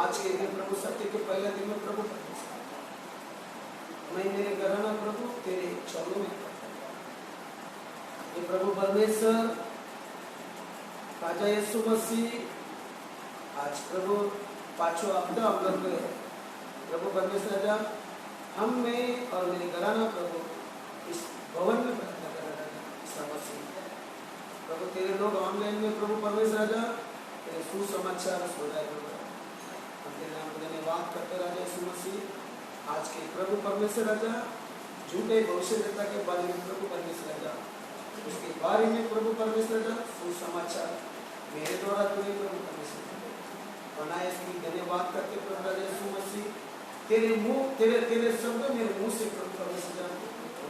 आज के दिन प्रभु सत्य के पहले दिन में प्रभु मैं मेरे घराना प्रभु तेरे चरणों में ये प्रभु परमेश्वर राजा यीशु मसीह आज प्रभु पांचों हफ्ता हम लोग प्रभु परमेश्वर राजा हम में और मेरे घराना प्रभु इस भवन में प्रार्थना कर रहा है मसीह प्रभु तेरे लोग ऑनलाइन में प्रभु परमेश्वर राजा तेरे सुसमाचार सुन रहे प्रभु हम तेरे नाम को धन्यवाद करते राजा यीशु मसीह आज के प्रभु परमेश्वर राजा झूठे भविष्यवक्ता के बारे में प्रभु परमेश्वर राजा उसके बारे में प्रभु परमेश्वर राजा सुसमाचार मेरे द्वारा तूने प्रभु परमेश्वर बनाए इसकी धन्यवाद करते प्रभु राजा यीशु मसीह तेरे मुंह तेरे तेरे शब्द मेरे मुंह से प्रभु परमेश्वर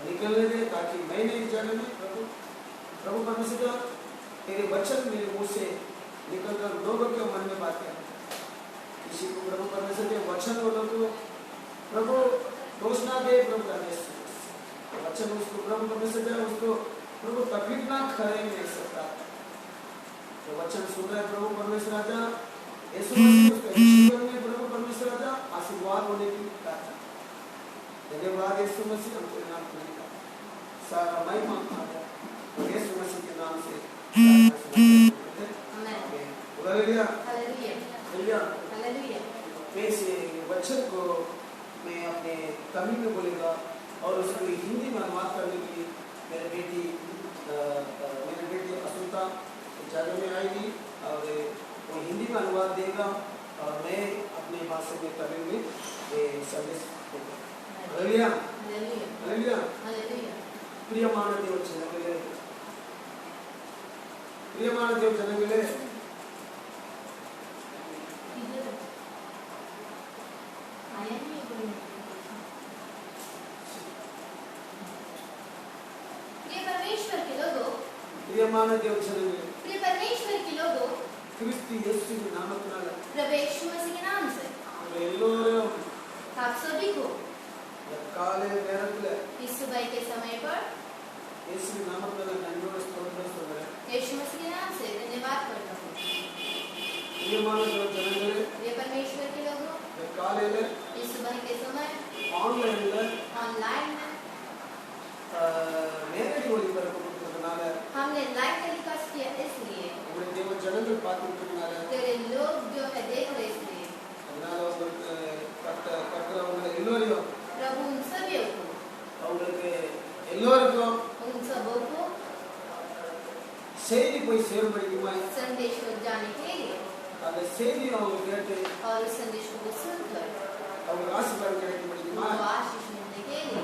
निकलने दे ताकि मैं नहीं जगह में प्रभु परमेश्वर तेरे वचन मेरे मुंह से निकलकर लोगों के मन में बात करें किसी को प्रभु परमेश्वर के वचन को लोगों प्रभु घोषणा दे प्रभु राजा यीशु वचन उसको प्रभु परमेश्वर उसको प्रभु तकलीफ ना खड़े नहीं सकता तो वचन सुन रहे प्रभु परमेश्वर राजा यीशु मसीह उसके जीवन में प्रभु परमेश्वर राजा आशीर्वाद होने की प्रार्थना धन्यवाद यीशु मसीह हम तेरे नाम को सारा महिमा यीशु मसीह के नाम से हालेलुया हालेलुया हालेलुया मैं इस वचन को मैं अपने तमिल में बोलेगा और उसको हिंदी में अनुवाद करने के लिए मेरी बेटी असुता जगह में आएगी और वो हिंदी में अनुवाद देगा और मैं अपनी भाषा में तमिल में संदेश देगा हालेलुया हालेलुया हालेलुया प्रियमान देव जनगळे प्रियमान देव जनगळे प्रियमान देव जनगळे प्रिय परमेश्वर के लोगों क्रिस्त यीशु के नाम प्रभु यीशु मसीह के नाम से आप सभी को काले நேரத்துல इस सुबह के समय पर यीशु के नाम पर धन्यवाद स्तोत्र यीशु मसीह के नाम से धन्यवाद करता हूँ प्रियमान देव जनगळे प्रिय परमेश्वर के लोगों काले इस सुबह के समय ऑनलाइन में நேரடி ஒளிபரப்பு கொடுத்ததனால हमने लाइव टेलीकास्ट किया इसलिए உங்களுடைய தேவ ஜனங்கள் பார்த்துட்டதனால तेरे लोग जो है देख रहे इसलिए அதனால உங்களுக்கு கர்த்தரவங்க எல்லாரையும் प्रभु उन सभी को அவங்களுக்கு எல்லாருக்கும் उन सबों को செய்தி போய் சேரும்படிக்குமா संदेश को जाने के लिए அந்த செய்தியை அவங்க கேட்டு और उस संदेश को सुनकर அவங்க ஆசீர்வாதம் கிடைக்கும்படிக்குமா आशीष मिलने के लिए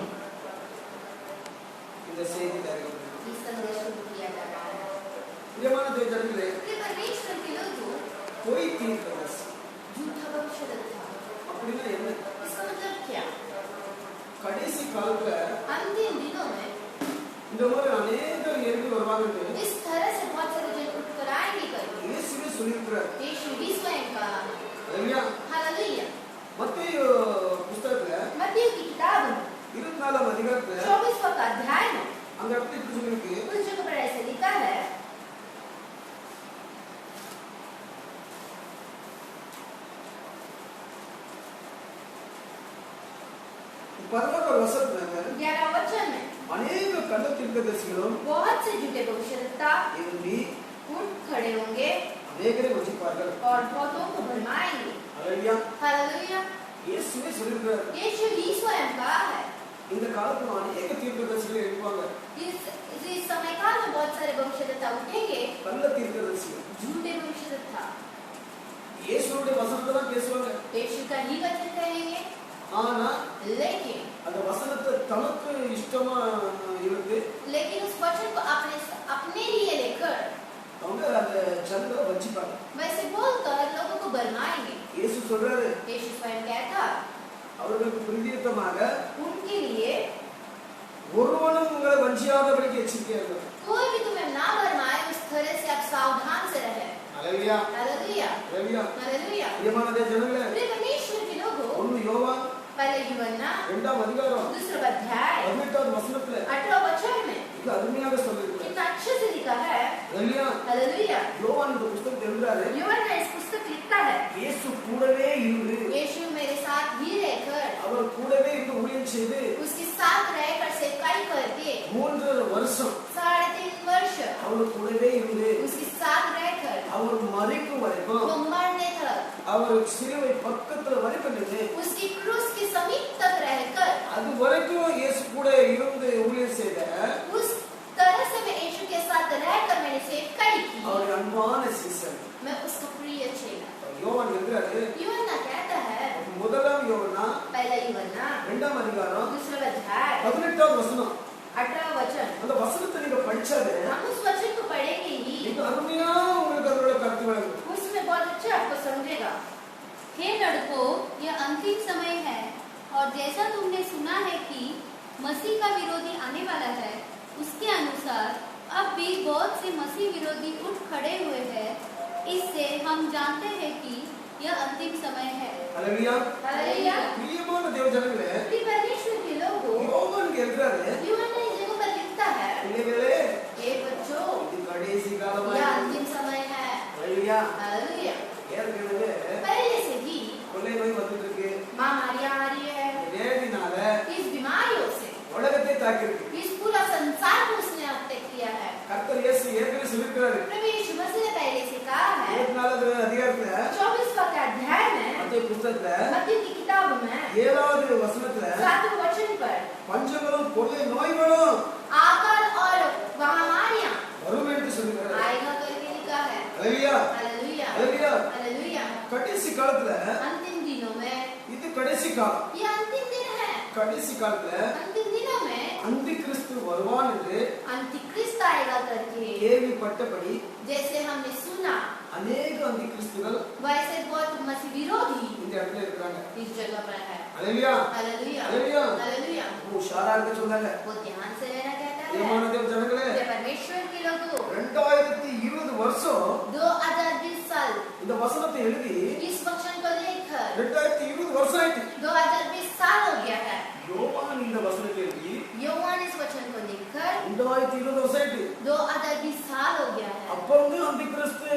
இந்த செய்தி தருகிறேன் इस संदेश को किया जा रहा है प्रियमान देव जनगळे प्रिय परमेश्वर के लोगों कोई தீர்க்கதரிசி झूठा भविष्यवक्ता அப்படினா என்ன इसका मतलब क्या கடைசி காலத்துல अंतिम दिनों में இந்த மாதிரி अनेक எழுதி வருவாங்க इस तरह से बहुत सारे जन उठकर आएंगे करके இயேசுவே சொல்லியிருக்கிறார் यीशु भी स्वयं कहा है हालेलुया हालेलुया மத்தேயு புத்தகத்துல मत्ती की किताब में 24 அதிகாரத்துல 24वां अध्याय में அந்த இடத்துல இப்படி சொல்லிருக்கு उस जगह पर ऐसे लिखा है பரலோக வசனத்துல 11 वचन में अनेक कள்ள தீர்க்கதரிசிகளும் बहुत से झूठे भविष्यवक्ता எழும்பி उठ खड़े होंगे अनेकரை வஞ்சிப்பார்கள் और बहुतों को भरमाएंगे हालेलुया हालेलुया இயேசுவே சொல்லியிருக்கிறார் यीशु ही स्वयं कहा है இந்த காலத்துல अनेक தீர்க்கதரிசிகள் எழுப்பாங்க इस समय काल में बहुत सारे भविष्यवक्ता उठेंगे कள்ள தீர்க்கதரிசிகள் झूठे भविष्यवक्ता இயேசுவுடைய வசனத்தை தான் பேசுவாங்க यीशु का ही वचन कहेंगे ஆனா लेकिन அந்த வசனத்தை தனக்கு இஷ்டமா இருந்து लेकिन उस वचन को अपने लिए लेकर அவங்க அந்த ஜனங்களை வஞ்சிப்பாங்க वैसे बोलकर लोगों को भरमाएंगे இயேசு சொல்றாரு यीशु स्वयं कहता அவர்களுக்கு பிரதியுத்தமாக उनके लिए ஒருவனும் உங்களை வஞ்சியாதபடிக்கு எச்சரிக்கையா இருக்கணும் कोई भी तुम्हें ना भरमाए उस तरह से आप सावधान से रहे हालेलुया हालेलुया हालेलुया हालेलुया प्रियமான ஜனங்களே प्रिय परमेश्वर के लोगों ஒன்னு யோவான் पहले यूहन्ना 2 அதிகாரம் दूसरा अध्याय 18 வசனத்துல 18 वचन में இது அருமையாக சொல்லிருக்கு कितना अच्छे से लिखा है ஹalleluya हालेलुया। யோவான் இந்த புத்தகத்தை எழுதுறாரு यूहन्ना इस पुस्तक लिखता है, இயேசு கூடவே இருந்து यीशु मेरे साथ भी रहकर, அவர் கூடவே இருந்து ஊழியம் செய்து उसके साथ रहकर सेवकाई करके 3.5 வருஷம் 3.5 वर्ष அவர் கூடவே இருந்து उसके साथ रहकर அவர் மரிக்கும் வரைக்கும் वो मरने तक, அவர் சிலுவை பக்கத்துல வரைக்கும் நின்று उसकी क्रूस के समीप तक रहकर, அது வரைக்கும் இயேசு கூட இருந்து ஊழியம் செய்த उस तरह से मैं यीशु के साथ रहकर मैंने सेवकाई की, அவருடைய அன்பான சீசன் मैं उसका प्रिय चेला। யோவான் எழுதுறாரு यूहन्ना कहता है, முதலாம் யோவான் पहला यूहन्ना 2ஆம் அதிகாரம் दूसरा अध्याय 18ஆம் வசனம் 18वां वचन, அந்த வசனத்தை நீங்க படிச்சாலே हम उस वचन को पढ़ेंगे ही, நீங்க அருமையா உங்களுக்கு அதோட கருத்து விளங்கும் उसमें बहुत अच्छा आपको समझेगा। हे लड़कों, यह अंतिम समय है और जैसा तुमने सुना है कि मसीह का विरोधी आने वाला है, उसके अनुसार अब भी बहुत से मसीह विरोधी उठ खड़े हुए हैं। इससे हम जानते हैं कि यह अंतिम समय है। ஹalleluya हालेलुया। பிரியமான தேவ ஜனங்களே प्रिय परमेश्वर के लोगों, யோவான் எழுதுறாரு यूहन्ना इस जगह पर लिखता है, பிள்ளைகளே हे बच्चों, இது கடைசி காலமா यह अंतिम समय है। ஹalleluya हालेलुया। ஏற்கனவே पहले से ही கொள்ளை நோய் வந்துட்டு இருக்கு महामारियां आ रही है, வேதினால इस बीमारियों से உலகத்தை தாக்கி இருக்கு इस पूरा संसार को उसने अटैक किया है। கர்த்தர் இயேசு ஏற்கனவே சொல்லிருக்காரு प्रभु यीशु मसीह ने पहले से कहा है, 24வது அதிகாரத்துல 24वां अध्याय में மத்தேயு புத்தகத்துல मत्ती की किताब में 7வது வசனத்துல 7वें वचन पर பஞ்சங்களும் கொள்ளை நோய்களும் आकाल और महामारियां வரும் என்று சொல்லுகிறார் आएगा करके लिखा है। ஹalleluya हालेलुया। हालेलुया। हालेलुया। கடைசி காலத்துல अंतिम दिनों में இது கடைசி காலம் ये अंतिम दिन है। கடைசி காலத்துல अंतिम दिनों में அந்தி கிறிஸ்து வருவான் என்று अंतिक्रिस्त आएगा करके கேள்விப்பட்டபடி जैसे हमने सुना, अनेक அந்தி கிறிஸ்துகள் वैसे बहुत मसीह विरोधी இந்த இடத்துல இருக்காங்க इस जगह पर है। ஹalleluya हालेलुया। हालेलुया। हालेलुया। உஷாரா இருக்க சொன்னாங்க वो ध्यान से रहना कहता है। பிரியமான தேவ ஜனங்களே ये परमेश्वर के लोगों, 2020 வருஷம் 2020 साल இந்த வசனத்தை எழுதி इस वचन को लेकर 2020 வருஷம் ஆயிட்டு 2020 साल हो गया है। யோவான் இந்த வசனத்தை எழுதி यूहन्ना इस वचन को लेकर 2020 வருஷம் ஆயிட்டு 2020 साल हो गया है। அப்ப வந்து அந்தி கிறிஸ்து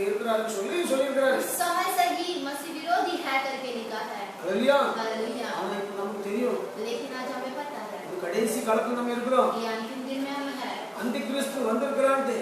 இருக்கிறாருன்னு சொல்லியிருக்கிறாரு उस समय से ही मसीह विरोधी है करके लिखा है। ஹalleluya हालेलुया। ஆனா இப்ப நமக்கு தெரியும் लेकिन आज हमें पता है இது கடைசி காலத்துல நம்ம இருக்கிறோம் ये अंतिम दिन में हम है, அந்தி கிறிஸ்து வந்திருக்கிறான்ட்டு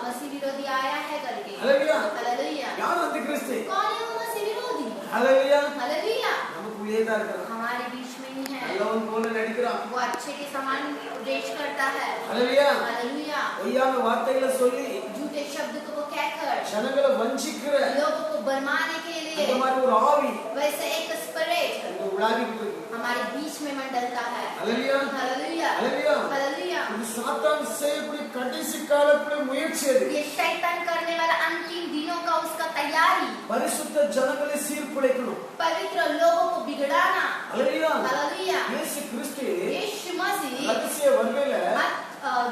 मसीह विरोधी आया है करके। हालेलुया। हालेलुया। யார் அந்தி கிறிஸ்து कौन है वो मसीह विरोधी? ஹalleluya हालेलुया। நமக்குள்ளே தான் இருக்கிறான் हमारे बीच में ही है। நல்லவன் போல நடிக்கிறான் वो अच्छे के समान उपदेश करता है। ஹalleluya हालेलुया। பொய்யான வார்த்தைகளை சொல்லி झूठे शब्द को वो कहकर ஜனங்களை வஞ்சிக்கிற लोगों को भरमाने के அந்த लिए மாதிரி ஒரு ஆவி वैसे एक स्पिरिट இங்க உலாவிட்டு இருக்கு हमारे बीच में मंडलता है। ஹalleluya हालेलुया। हालेलुया। हालेलुया। இது சாத்தான் செய்யக்கூடிய கடைசி காலத்துல முயற்சி அது ये शैतान करने वाला अंतिम दिनों का उसका तैयारी, பரிசுத்த ஜனங்களை சீர்குலைக்கணும் पवित्र लोगों को बिगड़ाना। ஹalleluya हालेलुया। இயேசு கிறிஸ்து यीशु मसीह ரகசிய வருகையில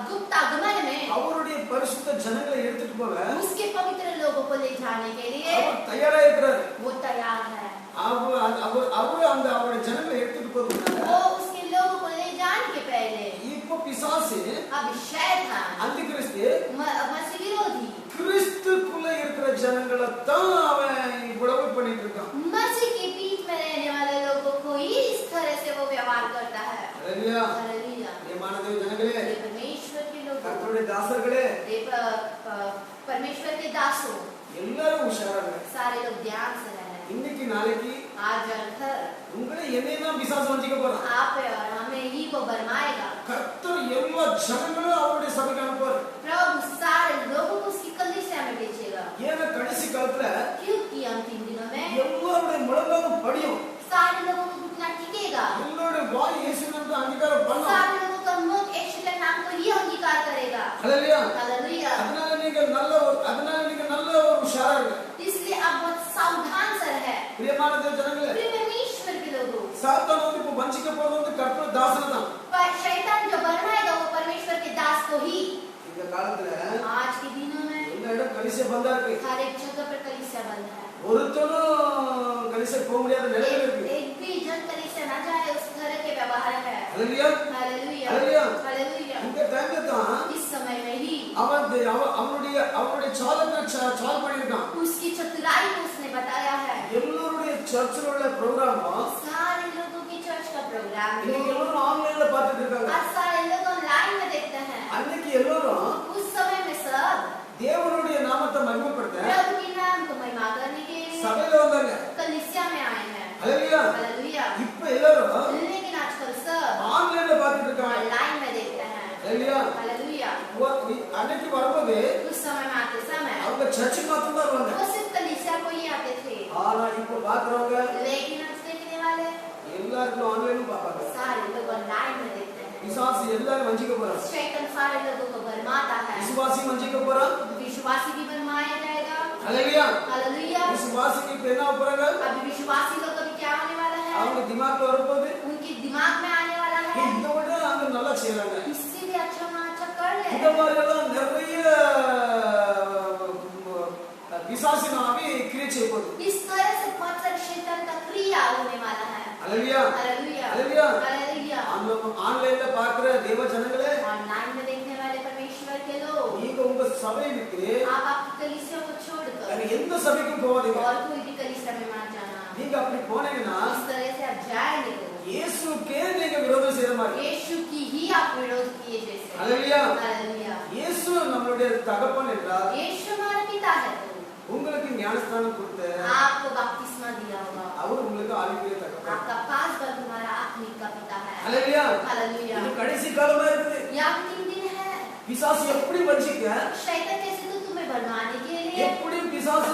गुप्त आगमन में அவருடைய பரிசுத்த ஜனங்களை எடுத்துட்டு போக उसके पवित्र लोगों को ले जाने के लिए அவர் தயாரா இருக்கிறார் वो तैयार है। அவர் அந்த அவருடைய ஜனங்களை எடுத்துட்டு போறதுனால वो उसके लोगों को ले जाने के पहले இப்போ பிசாசு अब शैतान அந்தி கிறிஸ்து मसीह विरोधी கிறிஸ்துக்குள்ள இருக்கிற ஜனங்களை தான் அவன் இவ்வளவு பண்ணிட்டு இருக்கான் मसीह के बीच में रहने वाले लोगों को ही इस तरह से वो व्यवहार करता है। ஹalleluya हालेलुया। பிரியமான தேவ ஜனங்களே ये परमेश्वर के लोगों, கர்த்தருடைய தாசர்களே ये परमेश्वर के दासों, எல்லாரும் உஷாரா இருங்க सारे लोग ध्यान से रहें। இன்னைக்கு நாளைக்கு आज अर्थर உங்களை என்னையும் தான் பிசாசு வஞ்சிக்க போறான் आप और हमें ही को भरमाएगा। கர்த்தர் எல்லா ஜனங்களும் அவருடைய சபைக்கு அனுப்புவார் प्रभु सारे लोगों को उसकी कलीसिया में भेजेगा, ஏன்னா கடைசி காலத்துல क्योंकि अंतिम दिनों में எல்லாருடைய முழங்காலும் படியும் सारे लोगों को घुटना टिकेगा, எல்லாருடைய வாய் இயேசுவின் அங்கீகாரம் பண்ணும் सारे लोगों का मुख यीशु के नाम को ही अंगीकार करेगा। ஹalleluya हालेलुया। அதனால நீங்க நல்ல ஒரு உஷாரா இருங்க इसलिए आप बहुत सावधान से रहे। பிரியமான தேவ ஜனங்களே प्रिय परमेश्वर के लोगों, சாத்தான் வந்து இப்ப வஞ்சிக்க போறது வந்து கர்த்தர் தாசன் தான் पर शैतान जो भरमाएगा वो परमेश्वर के दास को ही। இந்த காலத்துல आज के दिनों में எல்லா இடம் கலிசிய பந்தா இருக்கு हर एक जगह पर कलीसिया बंद है। ஒருத்தனும் கலிசிய போக முடியாத நிலையில இருக்கு एक भी जन कलीसिया ना जाए उस तरह के व्यवहार है। ஹalleluya हालेलुया। हालेलुया। हालेलुया। இந்த டைம்ல தான் इस समय में ही அவன் சால்வ் பண்ணிருக்கான். उसकी चतुराई को उसने बताया है। எல்லாருடைய சர்ச்சில் உள்ள ப்ரோகிராமும் सारे लोगों की चर्च का प्रोग्राम இன்னைக்கு எல்லாரும் ஆன்லைன்ல பார்த்துட்டு இருக்காங்க. आज सारे लोग ऑनलाइन में देखते हैं। அன்னைக்கு எல்லாரும் उस समय में सब தேவனுடைய நாமத்தை மகிமைப்படுத்த प्रभु के नाम को महिमा करने के लिए சபையில வந்தாங்க. कलीसिया में आए हैं। ஹalleluya. हालेलुया। இப்ப எல்லாரும் लेकिन आजकल सब ஆன்லைன்ல பார்த்துட்டு இருக்காங்க. ऑनलाइन में देखते हैं। ஹalleluya. हालेलुया। அன்னைக்கு வரும்போது उस समय में आते समय அவங்க சர்ச்சுக்கு மட்டும் தான் வருவாங்க. वो सिर्फ कलीसिया को ही आते थे। ஆனா இப்ப பாக்குறவங்க लेकिन आज देखने वाले எல்லாரும் ஆன்லைன்ல பார்ப்பாங்க. सारे लोग ऑनलाइन में देखते हैं। விசுவாசி எல்லாரும் வஞ்சிக்க போறாங்க. शैतान सारे लोगों को भरमाता है। விசுவாசி வஞ்சிக்க போறான். विश्वासी भी भरमाया जाएगा। ஹalleluya. हालेलुया। விசுவாசிக்கு இப்ப என்ன போறாங்க? अभी विश्वासी लोग को भी क्या होने वाला है? அவங்க திமாக்ல வரப்போகுது. उनके दिमाग में आने वाला है இதை விட அவங்க நல்லா செய்யறாங்க. इससे भी अच्छा कर ले। இந்த மாதிரி எல்லாம் நிறைய விசுவாசி நாவி கிரியை செய்ய போகுது. इस तरह से बहुत सारे शैतान का क्रिया होने वाला है। ஹalleluya. हालेलुया। हालेलुया। हालेलुया। ஆன்லைன்ல பார்க்கிற தேவ ஜனங்களே, ऑनलाइन में देखने वाले परमेश्वर के लोग, நீங்க உங்க சபை விட்டு आप आपकी कलीसिया को छोड़कर வேற எந்த சபைக்கும் போகாதீங்க. और कोई भी कलीसिया में मत जाना। நீங்க அப்படி போனீங்கன்னா इस तरह से आप जाएंगे तो இயேசுக்கே நீங்க விரோதம் செய்யற மாதிரி. यीशु की ही आप विरोध किए जैसे। हालेलुया. हालेलुया। இயேசு நம்மளுடைய தகப்பன் என்றால் यीशु हमारा पिता है तो உங்களுக்கு ஞானஸ்தானம் கொடுத்த आपको बपतिस्मा दिया होगा। அவர் உங்களுக்கு ஆவிக்குரிய தகப்பன். आपका पांच बार तुम्हारा आत्मिक का पिता है। ஹalleluya. हालेलुया। இது கடைசி காலமா இருக்குது. ये अंतिम दिन है। பிசாசு எப்படி வஞ்சிக்க, शैतान कैसे तो तुम्हें भरमाने के लिए, எப்படி பிசாசு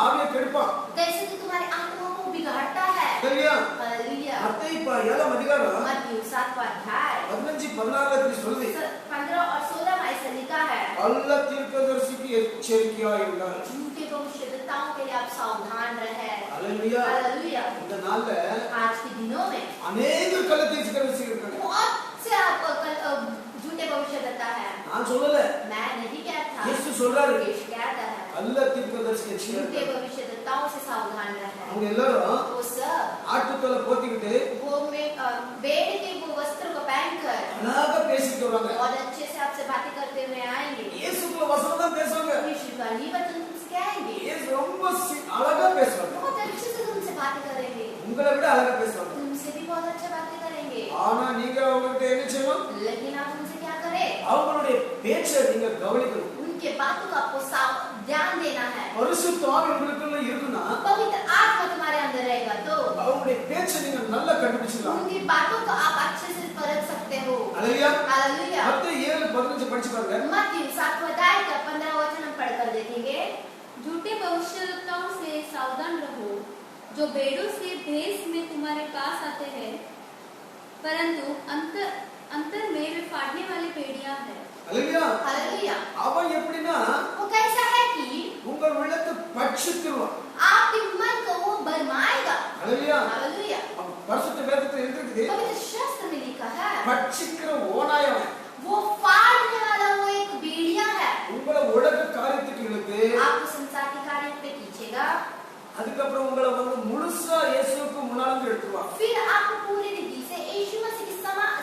ஆவியை கெடுப்பான். कैसे तो तुम्हारी आत्मा को बिगाड़ता है। ஹalleluya. हालेलुया। மத்தேயு 7 அதிகாரம் मत्ती 7 अध्याय 15-16 சொல்லி 15 और 16 में ऐसा लिखा है, கள்ள தீர்க்கதரிசிக்கு எச்சரிக்கையாய் இருந்தார். झूठे भविष्यद्वक्ताओं के लिए आप सावधान रहे। ஹalleluya. हालेलुया। இந்த நாள்ல आज के दिनों में अनेक கள்ள தீர்க்கதரிசி இருக்காங்க. बहुत से आपको झूठे भविष्यद्वक्ता है। நான் சொல்லல, मैं नहीं कहता, இயேசு சொல்றாரு. यीशु कहता है கள்ள தீர்க்கதரிசி झूठे எச்சரிக்கை. भविष्यद्वक्ताओं से सावधान रहे। அவங்க எல்லாரும் वो सब ஆட்டுத்தோலை போத்திக்கிட்டு वो बेड़ के वो वस्त्र को पहनकर அழகா பேசிட்டு வராங்க. बहुत अच्छे से आपसे बातें करते हुए आएंगे। இயேசுக்குள்ள வசனம் தான் பேசுவாங்க. यीशु का ही वचन तुमसे कहेंगे, இயேசு ரொம்ப அழகா பேசுவாங்க. बहुत अच्छे से तुमसे बातें करेंगे, உங்களை விட அழகா பேசுவாங்க. तुमसे भी बहुत अच्छा बातें करेंगे। ஆனா நீங்க அவங்ககிட்ட என்ன செய்யணும்? लेकिन आप उनसे क्या करें? அவங்களுடைய பேச்சை நீங்க கவனிக்கணும். उनके बातों का आपको ध्यान देना है। பரிசுத்த ஆவி உங்களுக்குள்ள இருக்குன்னா पवित्र आत्मा तुम्हारे अंदर रहेगा तो அவங்களுடைய பேச்சை நீங்க நல்லா கண்டுபிடிச்சிடலாம். उनकी बातों को आप अच्छे से परख सकते हो। ஹalleluya. हालेलुया। மத்தேயு 7:15 படிச்சு பாருங்க. मत्ती 7 अध्याय का 15 वचन हम पढ़कर देखेंगे। झूठे भविष्यद्वक्ताओं से सावधान रहो, जो भेड़ों से भेष में तुम्हारे पास आते हैं, परंतु अंतर में वे फाड़ने वाली भेड़ियां हैं। ஹalleluya. हालेलुया। அவன் எப்படின்னா वो कैसा है कि உங்கள் உள்ளத்தை பட்சித்துருவான். आपके मन को वो भरमाएगा। ஹalleluya. हालेलुया। பரிசுத்த வேதத்துல எழுதிருக்கு, पवित्र शास्त्र में लिखा है, பட்சிக்கிற ஓநாயம் वो फाड़ने वाला वो एक भेड़िया है। உங்களை உலக காரியத்துக்கு இழுத்து आपको संसार के कार्य पे खींचेगा, அதுக்கப்புறம் உங்களை முழுசா இயேசுவுக்கு முன்னால எடுத்துருவான். फिर आपको पूरी रीति से यीशु मसीह के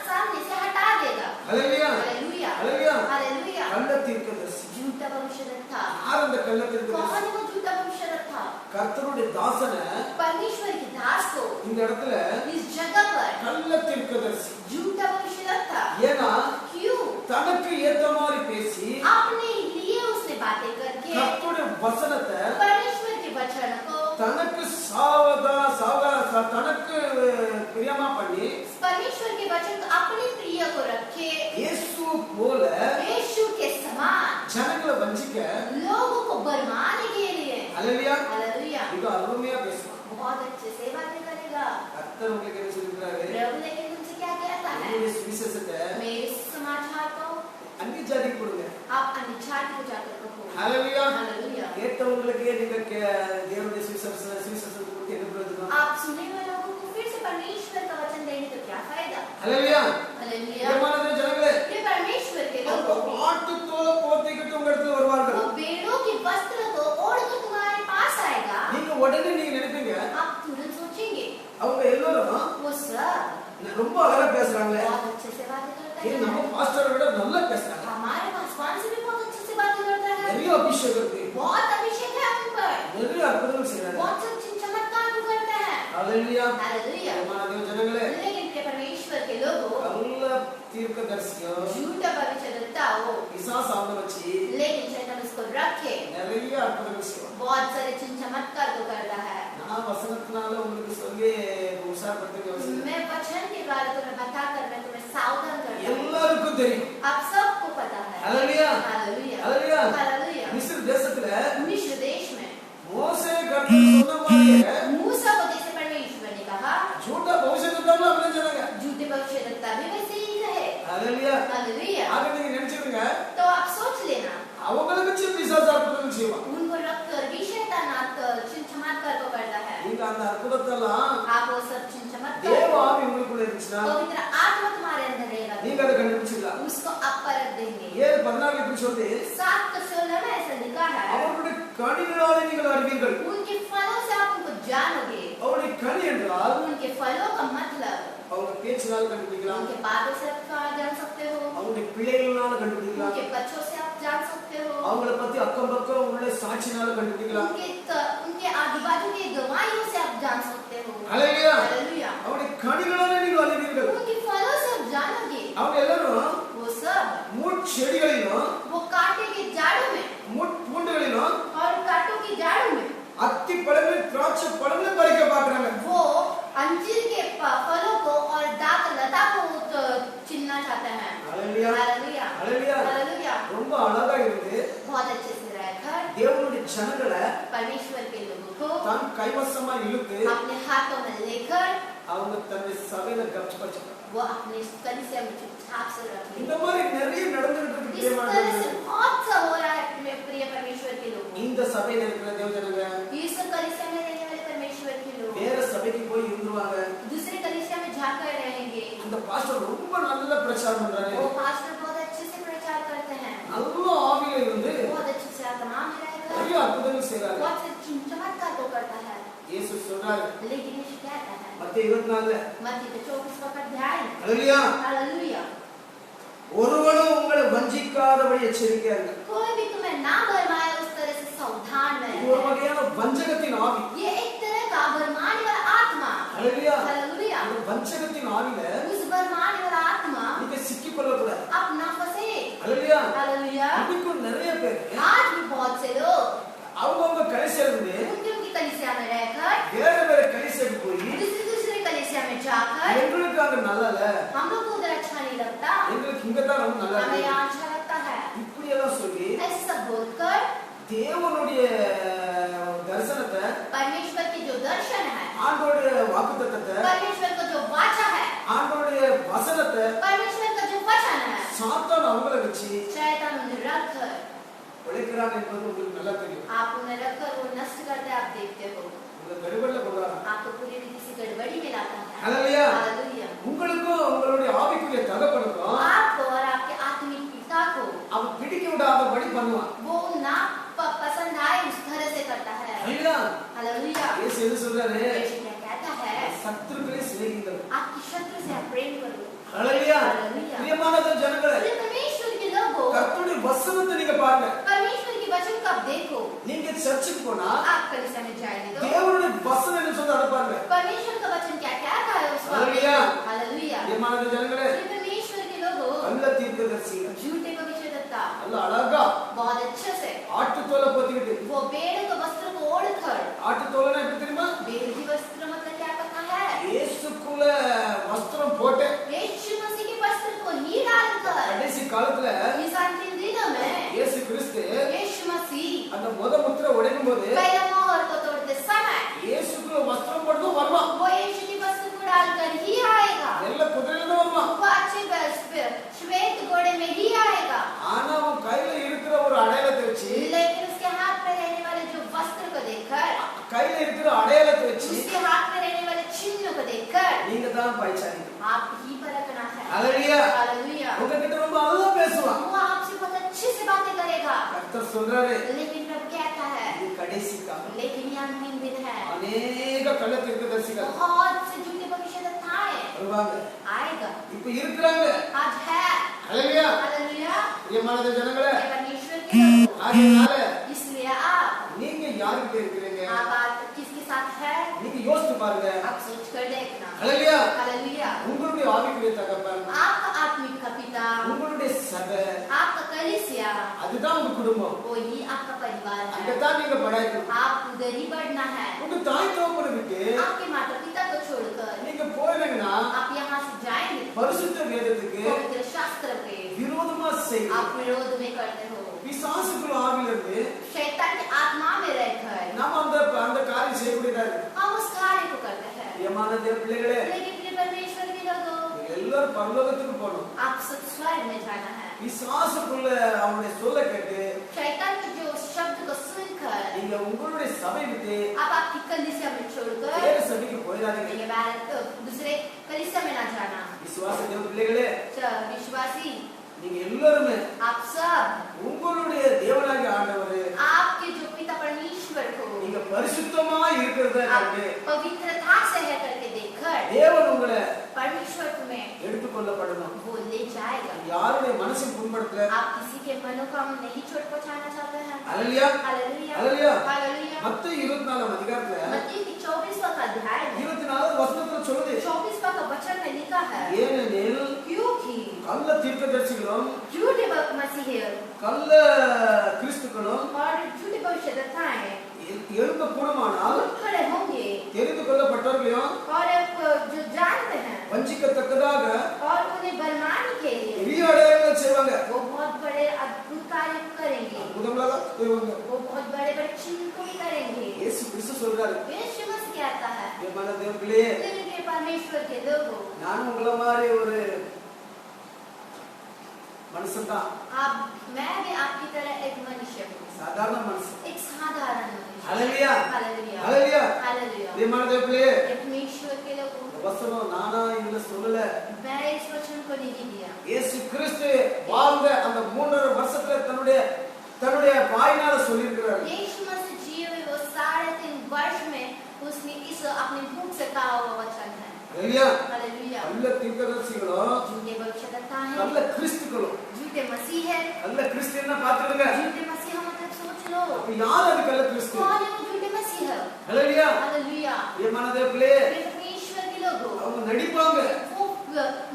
सामने से हटा देगा। ஹalleluya. हालेलुया। ஹalleluya. हालेलुया। கள்ள தீர்க்கதரிசி. झूठा भविष्यद्वक्ता। யார் அந்த கள்ள தீர்க்கதரிசி? कौन है वो झूठा भविष्यद्वक्ता? கர்த்தருடைய தாசனை परमेश्वर के दास को இந்த இடத்துல इस जगह पर கள்ள தீர்க்கதரிசி. झूठा भविष्यद्वक्ता। ஏன்னா क्यों? தனக்கு ஏத்த மாதிரி பேசி अपने लिए उसने बातें करके கர்த்தருடைய வசனத்தை परमेश्वर के वचन को தனக்கு தனக்கு பிரியமா பண்ணி परमेश्वर के वचन को अपने प्रिय को रखे இயேசு போல यीशु के समान ஜனங்களை வஞ்சிக்க लोगों को भरमाने के लिए। ஹalleluya. हालेलुया। இது அருமையா பேசுவான். बहुत अच्छे से बातें करेगा। கர்த்தர் உங்களுக்கு என்ன சொல்லிருக்காரு? प्रभु लेकिन तुमसे क्या कहता है? உங்களுடைய சுவிசேஷத்தை मेरे समाचार को அந்நிய ஜாதிக்கு கொடுங்க. आप अन्य जाति को जाकर कहो। ஹalleluya. हालेलुया। கேட்டவங்களுக்கு நீங்க தேவனுடைய சுவிசேஷத்தை கொடுத்து என்ன பிரயோஜனம்? आप सुने हुए लोगों को फिर से परमेश्वर का वचन देने का क्या फायदा? ஹalleluya. हालेलुया। தேவனான ஜனங்களே, ये परमेश्वर के लोगों को ஆட்டுத்தோலை போத்திக்கிட்டு உங்க இடத்துல வருவார்கள். वो भेड़ों के वस्त्र को ओढ़कर तुम्हारे पास आएगा। நீங்க உடனே நீங்க நினைப்பீங்க आप तुरंत सोचेंगे அவங்க எல்லாரும் वो सब ரொம்ப அழகா பேசுறாங்களே, बहुत अच्छे से बातें करता இது है, நம்ம பாஸ்டரை விட நல்லா பேசுறாங்க, हमारे पास कौन से भी बहुत अच्छे से बातें करता है, நிறைய அபிஷேகம் இருக்கு. बहुत अभिषेक है उन पर, நிறைய அற்புதங்கள் செய்றாங்க. बहुत से चमत्कार भी करते हैं। ஹalleluya. हालेलुया। தேவ ஜனங்களே, लेकिन के परमेश्वर के लोगों, நல்ல தீர்க்கதரிசியோ झूठा भविष्यद्वक्ता हो, பிசாசு அவனை வச்சு लेकिन शैतान उसको रखे, நிறைய அற்புதங்கள் செய்வான். बहुत सारे चिन्ह चमत्कार को करता है। நான் வசனத்தினால உங்களுக்கு சொல்லி உற்சாகப்படுத்த யோசிக்கிறேன். मैं वचन के द्वारा तुम्हें बताकर मैं तुम्हें सावधान करता हूँ। எல்லாருக்கும் தெரியும். आप सबको पता है। ஹalleluya. हालेलुया। ஹalleluya. हालेलुया। மிஸ்ர் தேசத்துல मिस्र देश में மோசே கர்த்தர் சொன்ன மாதிரியே मूसा को जैसे परमेश्वर ने कहा, झूठा பௌஷதத்தால அப்படியே சொன்னாங்க. झूठे भविष्यद्वक्ता भी वैसे ही रहे। ஹalleluya. हालेलुया। ஆக நீங்க நினைச்சிருங்க, तो आप सोच लेना, அவங்களுக்கு வச்சு பிசாசு அற்புதங்கள் செய்வான். उनको रखकर भी शैतान चिन्ह चमत्कार को करता है। நீங்க அந்த அற்புதத்தெல்லாம் आप वो सब चिन्ह चमत्कार, தேவ ஆவி உங்களுக்குள்ள இருந்துச்சுன்னா पवित्र आत्मा तुम्हारे अंदर रहेगा, நீங்க அதை கண்டுபிடிச்சிடலாம். उसको आप परख देंगे। 7:14 இப்படி சொல்லுது, 7:16 में ऐसा लिखा है, அவருடைய கனிகளாலே நீங்கள் அறிவீர்கள். उनके फलों से आप उनको जानोगे। அவருடைய கனி என்றால் उनके फलों का मतलब அவங்க பேச்சினால கண்டுபிடிக்கலாம், उनके बातों से आप जान सकते हो, அவங்களுடைய பிள்ளைகளால கண்டுபிடிக்கலாம், उनके बच्चों से आप जान सकते हो, அவங்கள பத்தி அக்கம் பக்கம் உள்ள சாட்சினால கண்டுபிடிக்கலாம். उनके आजू बाजू की गवाहियों से आप जान सकते हो। ஹalleluya. हालेलुया। அவருடைய கனிகளாலே நீங்கள் அறிவீர்கள். उनके फलों से आप जानोगे। அவங்க எல்லாரும் वो सब, முட்செடிகளிலும் वो कांटे के जाड़ों में முட்பூண்டுகளிலும் और कांटों की जाड़ों में அத்தி பழங்கள் திராட்சை பழங்களை பறிக்க பார்க்கறாங்க. वो अंजीर के फलों को और दाक लता को तो चिन्हना चाहते हैं। ஹalleluya. हालेलुया। ஹalleluya. हालेलुया। ரொம்ப அழகா இருக்கு. बहुत अच्छे से रहकर தேவனுடைய ஜனங்களை परमेश्वर के लोगों को தான் கைவசமா இழுத்து अपने हाथों में लेकर அவங்க தன்னுடைய சபையில கப்சிப்பாங்க. वो अपने कलीसिया में चुपचाप से रखें। இந்த மாதிரி நிறைய நடந்துட்டு இருக்கு इस तरह से தேவனுடைய. बहुत सा हो रहा है मेरे प्रिय परमेश्वर के लोगों। இந்த சபையில இருக்கிற தேவ ஜனங்க इस कलीसिया में रहने वाले परमेश्वर के लोग வேற சபைக்கு போய் இருந்துருவாங்க. दूसरे कलीसिया में जाकर रहेंगे। அந்த பாஸ்டர் ரொம்ப நல்ல பிரச்சாரம் பண்றாரு. वो पास्टर बहुत अच्छे से प्रचार करते हैं, நல்ல ஆவியில இருந்து बहुत अच्छे से आत्मा में रहकर நிறைய அற்புதங்கள் செய்றாரு. बहुत से चमत्कार को करता है। இயேசு சொல்றாரு लेकिन यीशु कहता है மத்தேயு 24 मत्ती के 24 अध्याय, ஹalleluya. हालेलुया, ஒருவனும் உங்களை வஞ்சிக்காதபடி எச்சரிக்கையா இருங்க. कोई भी तुम्हें ना भरमाए उस तरह से सावधान இது ஒரு रहे। வகையான வஞ்சகத்தின் ஆவி. ये एक तरह का भरमाने वाला आत्मा, ஹalleluya. हालेलुया, இந்த வஞ்சகத்தின் ஆவியில उस भरमाने वाला आत्मा நீங்க சிக்கிக் கொள்ள கூடாது. आप ना फंसे। ஹalleluya. हालेलुया। இன்னைக்கும் நிறைய பேர் आज भी बहुत से लोग அவங்க கலிசியா இருந்து उनकी कलीसिया में रहकर வேற வேற கலிசியாக்கு போய் दूसरे कलीसिया में जाकर எங்களுக்கு அங்க நல்லா இல்ல, हम लोग को उधर अच्छा नहीं लगता, எங்களுக்கு இங்க தான் ரொம்ப நல்லா हमें இருக்கு, यहाँ अच्छा लगता है, இப்படி எல்லாம் சொல்லி ऐसा सब बोलकर தேவனுடைய தரிசனத்தை, परमेश्वर की जो दर्शन है, ஆண்டவருடைய வாக்குத்தத்தத்தை, परमेश्वर का जो वाचा है, ஆண்டவருடைய வசனத்தை परमेश्वर का जो वचन है, சாத்தான் அவங்கள வச்சு शैतान उन्हें रखकर, உழைக்கிறான் என்பது உங்களுக்கு நல்லா தெரியும். आप उन्हें रखकर वो नष्ट करते आप देखते हो, உங்களை கடுபடல கொள்றாங்க. आपको पूरी रीति से गड़बड़ी में लाता है। ஹalleluya. हालेलुया। உங்களுக்கும் உங்களுடைய ஆவிக்குரிய தகப்பனுக்கும் आपको और आपके आत्मिक पिता को அவன் பிடிக்க விடாதபடி பண்ணுவான். वो ना पसंद आए उस तरह से करता है। ஹalleluya. हालेलुया। இயேசு என்ன சொல்றாரு? यीशु क्या कहता है? சத்துருக்களை சிநேகிங்கள். आपकी शत्रु से आप प्रेम करो। ஹalleluya. हालेलुया। பிரியமானவர் ஜனங்களே, प्रिय परमेश्वर के लोगों, கர்த்தருடைய வசனத்தை நீங்க பாருங்க. परमेश्वर के वचन को आप देखो। நீங்க சர்ச்சுக்கு போனா आप कलीसिया में जाएंगे तो தேவனுடைய வசனம் என்ன சொல்றது அதை பாருங்க. परमेश्वर का वचन क्या कहता है उस वक्त? हालेलुया। हालेलुया। பிரியமானவர் ஜனங்களே, प्रिय परमेश्वर के लोगों, நல்ல தீர்க்கதரிசிங்க झूठे भविष्यद्वक्ता நல்ல அழகா बहुत अच्छे से ஆட்டுத்தோலை போத்திக்கிட்டு, वो भेड़ के वस्त्र को ओढ़कर, ஆட்டுத்தோலைனா எப்படி தெரியுமா? भेड़ की वस्त्र मतलब क्या करता है? இயேசுக்குள்ள வஸ்திரம் போட்டு यीशु मसीह के वस्त्र को ही डालकर கடைசி காலத்துல इस अंतिम दिनों में இயேசு கிறிஸ்து यीशु मसीह அந்த முத்திரை உடைக்கும் போது पहला मोहर को तोड़ते समय இயேசுக்குள்ள வஸ்திரம் போட்டு வருவான். वो यीशु के वस्त्र को डालकर ही आएगा। நல்ல குதிரையில தான் வருவான். वो अच्छे श्वेत घोड़े में ही आएगा। ஆனா அவன் கையில இருக்கிற ஒரு அடையாளத்தை வச்சு, लेकिन उसके हाथ में रहने वाले जो वस्त्र को देखकर, கையில இருக்கிற அடையாளத்தை வச்சு उसके हाथ में रहने वाले चिन्ह को देखकर நீங்க தான் பைச்சாங்க. आप ही परखना है। ஹalleluya. हालेलुया। உங்ககிட்ட ரொம்ப அழகா பேசுவான். वो आपसे बहुत अच्छे से बातें करेगा। கர்த்தர் சொல்றாரு, लेकिन प्रभु कहता है, இது கடைசி காலம். लेकिन ये अंतिम दिन है। அநேக கள்ள தீர்க்கதரிசிகள் बहुत से झूठे भविष्यद्वक्ताएं வருவாங்க. आएगा। இப்ப இருக்கிறாங்க. आज है, हालेलुया हालेलुया। பிரியமான ஜனங்களே ये परमेश्वर के लोगों, ஆகையால इसलिए आप நீங்க யாருக்கு இருக்கிறீங்க किसके साथ है, நீங்க யோசிச்சு பாருங்க आप सोच कर देखना। Hallelujah hallelujah. உங்களுடைய ஆவிக்குரிய தகப்பன் आपका आत्मिक का पिता, உங்களுடைய சபை आपका कलीसिया, அதுதான் உங்க குடும்பம் वही आपका परिवार है। அங்கதான் நீங்க படைக்கணும் आप उधर ही बढ़ना है। உங்க தாய் தகப்பனை விட்டு आपके माता पिता को छोड़कर நீங்க போயிடுங்கன்னா आप यहाँ से जाएंगे, பரிசுத்த வேதத்துக்கு पवित्र शास्त्र के விரோதமா செய்ய आप विरोध में करते हो। பிசாசுக்குள்ள ஆவியில இருந்து शैतान की आत्मा में रहकर நாம அந்த காரியம் செய்யக்கூடியதா இருக்கு हम उस कार्य को करते हैं। பிரியமான தேவ பிள்ளைகளே लेकिन प्रिय परमेश्वर के लोगों, நீங்க எல்லாரும் பரலோகத்துக்கு போகணும் आप सब स्वर्ग में जाना है। பிசாசுக்குள்ள அவனுடைய சொல்ல கேட்டு शैतान के जो शब्द को सुनकर நீங்க உங்களுடைய सभை விட்டு आप आपकी कलीसिया में छोड़कर வேற சபைக்கு போயிடாதீங்க ये भारत दूसरे कलीसिया में ना जाना। விசுவாச தேவ பிள்ளைகளே विश्वासी நீங்க எல்லாரும் आप सब உங்களுடைய தேவனாகிய ஆண்டவர் आपके जो पिता परमेश्वर को நீங்க பரிசுத்தமா இருக்கிறத आप கண்டு पवित्रता से है करके देखकर தேவன் உங்களை परमेश्वर तुम्हें எடுத்துக்கொள்ளப்படணும் वो ले जाएगा। யாருடைய மனசை புண்படுத்தல आप किसी के मनों को हम नहीं चोट पहुंचाना चाहते हैं। Hallelujah hallelujah hallelujah hallelujah. மத்தேயு 24 அதிகாரத்துல मत्ती की 24वां का अध्याय में 24 வசனத்துல சொல்லுது 24वां का वचन में लिखा है, ஏனெனில் क्योंकि கள்ள தீர்க்கதரிசிகளும் झूठे मसीह கள்ள கிறிஸ்துக்களும் और झूठे भविष्यद्वक्ताएं எழும்ப கூடுமானால் उठ खड़े होंगे தெரிந்து கொள்ளப்பட்டவர்களையும் और जो जानते हैं வஞ்சிக்கத்தக்கதாக और उन्हें बलवाने के लिए பெரிய அடையாளங்கள் செய்வாங்க वो बहुत बड़े अद्भुत कार्य करेंगे, முதலாக செய்வாங்க वो बहुत बड़े बड़े चिन्ह को भी करेंगे। இயேசு கிறிஸ்து சொல்றாரு यीशु मसीह कहता है, தேவமான தேவர்களே लेकिन के परमेश्वर के लोगों, நான் உங்களை மாதிரி ஒரு மனுஷன் தான் आप मैं भी आपकी तरह एक मनुष्य हूँ, சாதாரண மனுஷன் एक साधारण मनुष्य। Hallelujah hallelujah hallelujah hallelujah. தேவமான தேவர்களே परमेश्वर के लोगों, வசனம் நானா இதுல சொல்லல मैं इस वचन को नहीं दिया। இயேசு கிறிஸ்து வாழ்ந்த அந்த 3.5 வருஷத்துல தன்னுடைய வாயினால சொல்லி இருக்கிறார் यीशु मसीह जिए हुए वो 3.5 वर्ष में उसने इस अपने मुख से कहा हुआ वचन है। Hallelujah hallelujah. நல்ல தீர்க்கதரிசிகளும் झूठे भविष्यद्वक्ता நல்ல हैं, கிறிஸ்துக்களும் झूठे मसीह है, நல்ல கிறிஸ்துன்னா பாத்துடுங்க झूठे मसीह मतलब सोच लो அப்ப யார் அது கள்ள கிறிஸ்து कौन है वो झूठे मसीह है। Hallelujah hallelujah. தேவமான தேவர்களே परमेश्वर के लोगों, அவங்க நடிப்பாங்க वो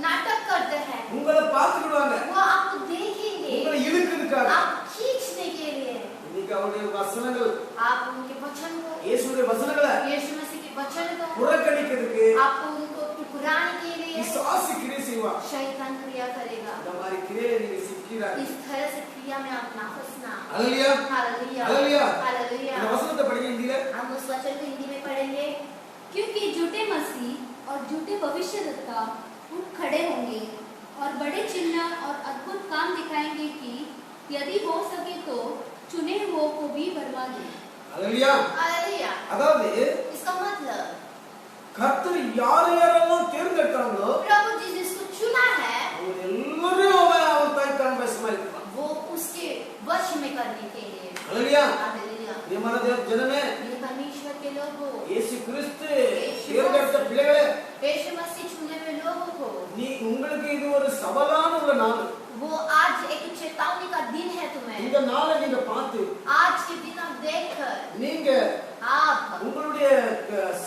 नाटक करते हैं, உங்களை பார்த்துடுவாங்க वो आपको देखेंगे, உங்களை இழுக்கிறதுக்காக आप खींचने के लिए இன்னைக்கு அவருடைய வசனங்கள் आप उनके वचन को, இயேசுடைய वचनங்களை यीशु मसीह के वचन को புறக்கணிக்கிறதுக்கு आपको उनको ठुकराने के लिए பிசாசு கிரியை செய்வான் शैतान क्रिया करेगा। இந்த மாதிரி கிரியை நீங்க சிக்கிறாங்க इस तरह से क्रिया में आप ना फंसना। Hallelujah hallelujah hallelujah hallelujah. இந்த வசனத்தை படிங்க हिंदी हम उस वचन को हिंदी में पढ़ेंगे, क्योंकि झूठे मसीह और झूठे भविष्यद्वक्ता उठ खड़े होंगे और बड़े चिन्ह और अद्भुत काम दिखाएंगे कि यदि हो सके तो चुने हुओं को भी बरवा दे। Hallelujah hallelujah. அதாவது इसका मतलब கர்த்தர் யாரெல்லாம் தேர்ந்தெடுத்தாங்களோ प्रभु जी जिसको चुना है அவங்க எல்லாரையும் அவன் தாய்க்கான் வசமா இருப்பான் वो उसके वश में करने के लिए। Hallelujah hallelujah. பிரியமான தேவ ஜனமே ये परमेश्वर के लोगों, இயேசு கிறிஸ்து தேர்ந்தெடுத்த பிள்ளைகளே यीशु मसीह चुने हुए लोगों को, நீ உங்களுக்கு இது ஒரு சவாலான ஒரு நாள் वो आज एक चेतावनी का दिन है तुम्हें। இந்த நாளை நீங்க பார்த்து आज के दिन आप देखकर நீங்க आप உங்களுடைய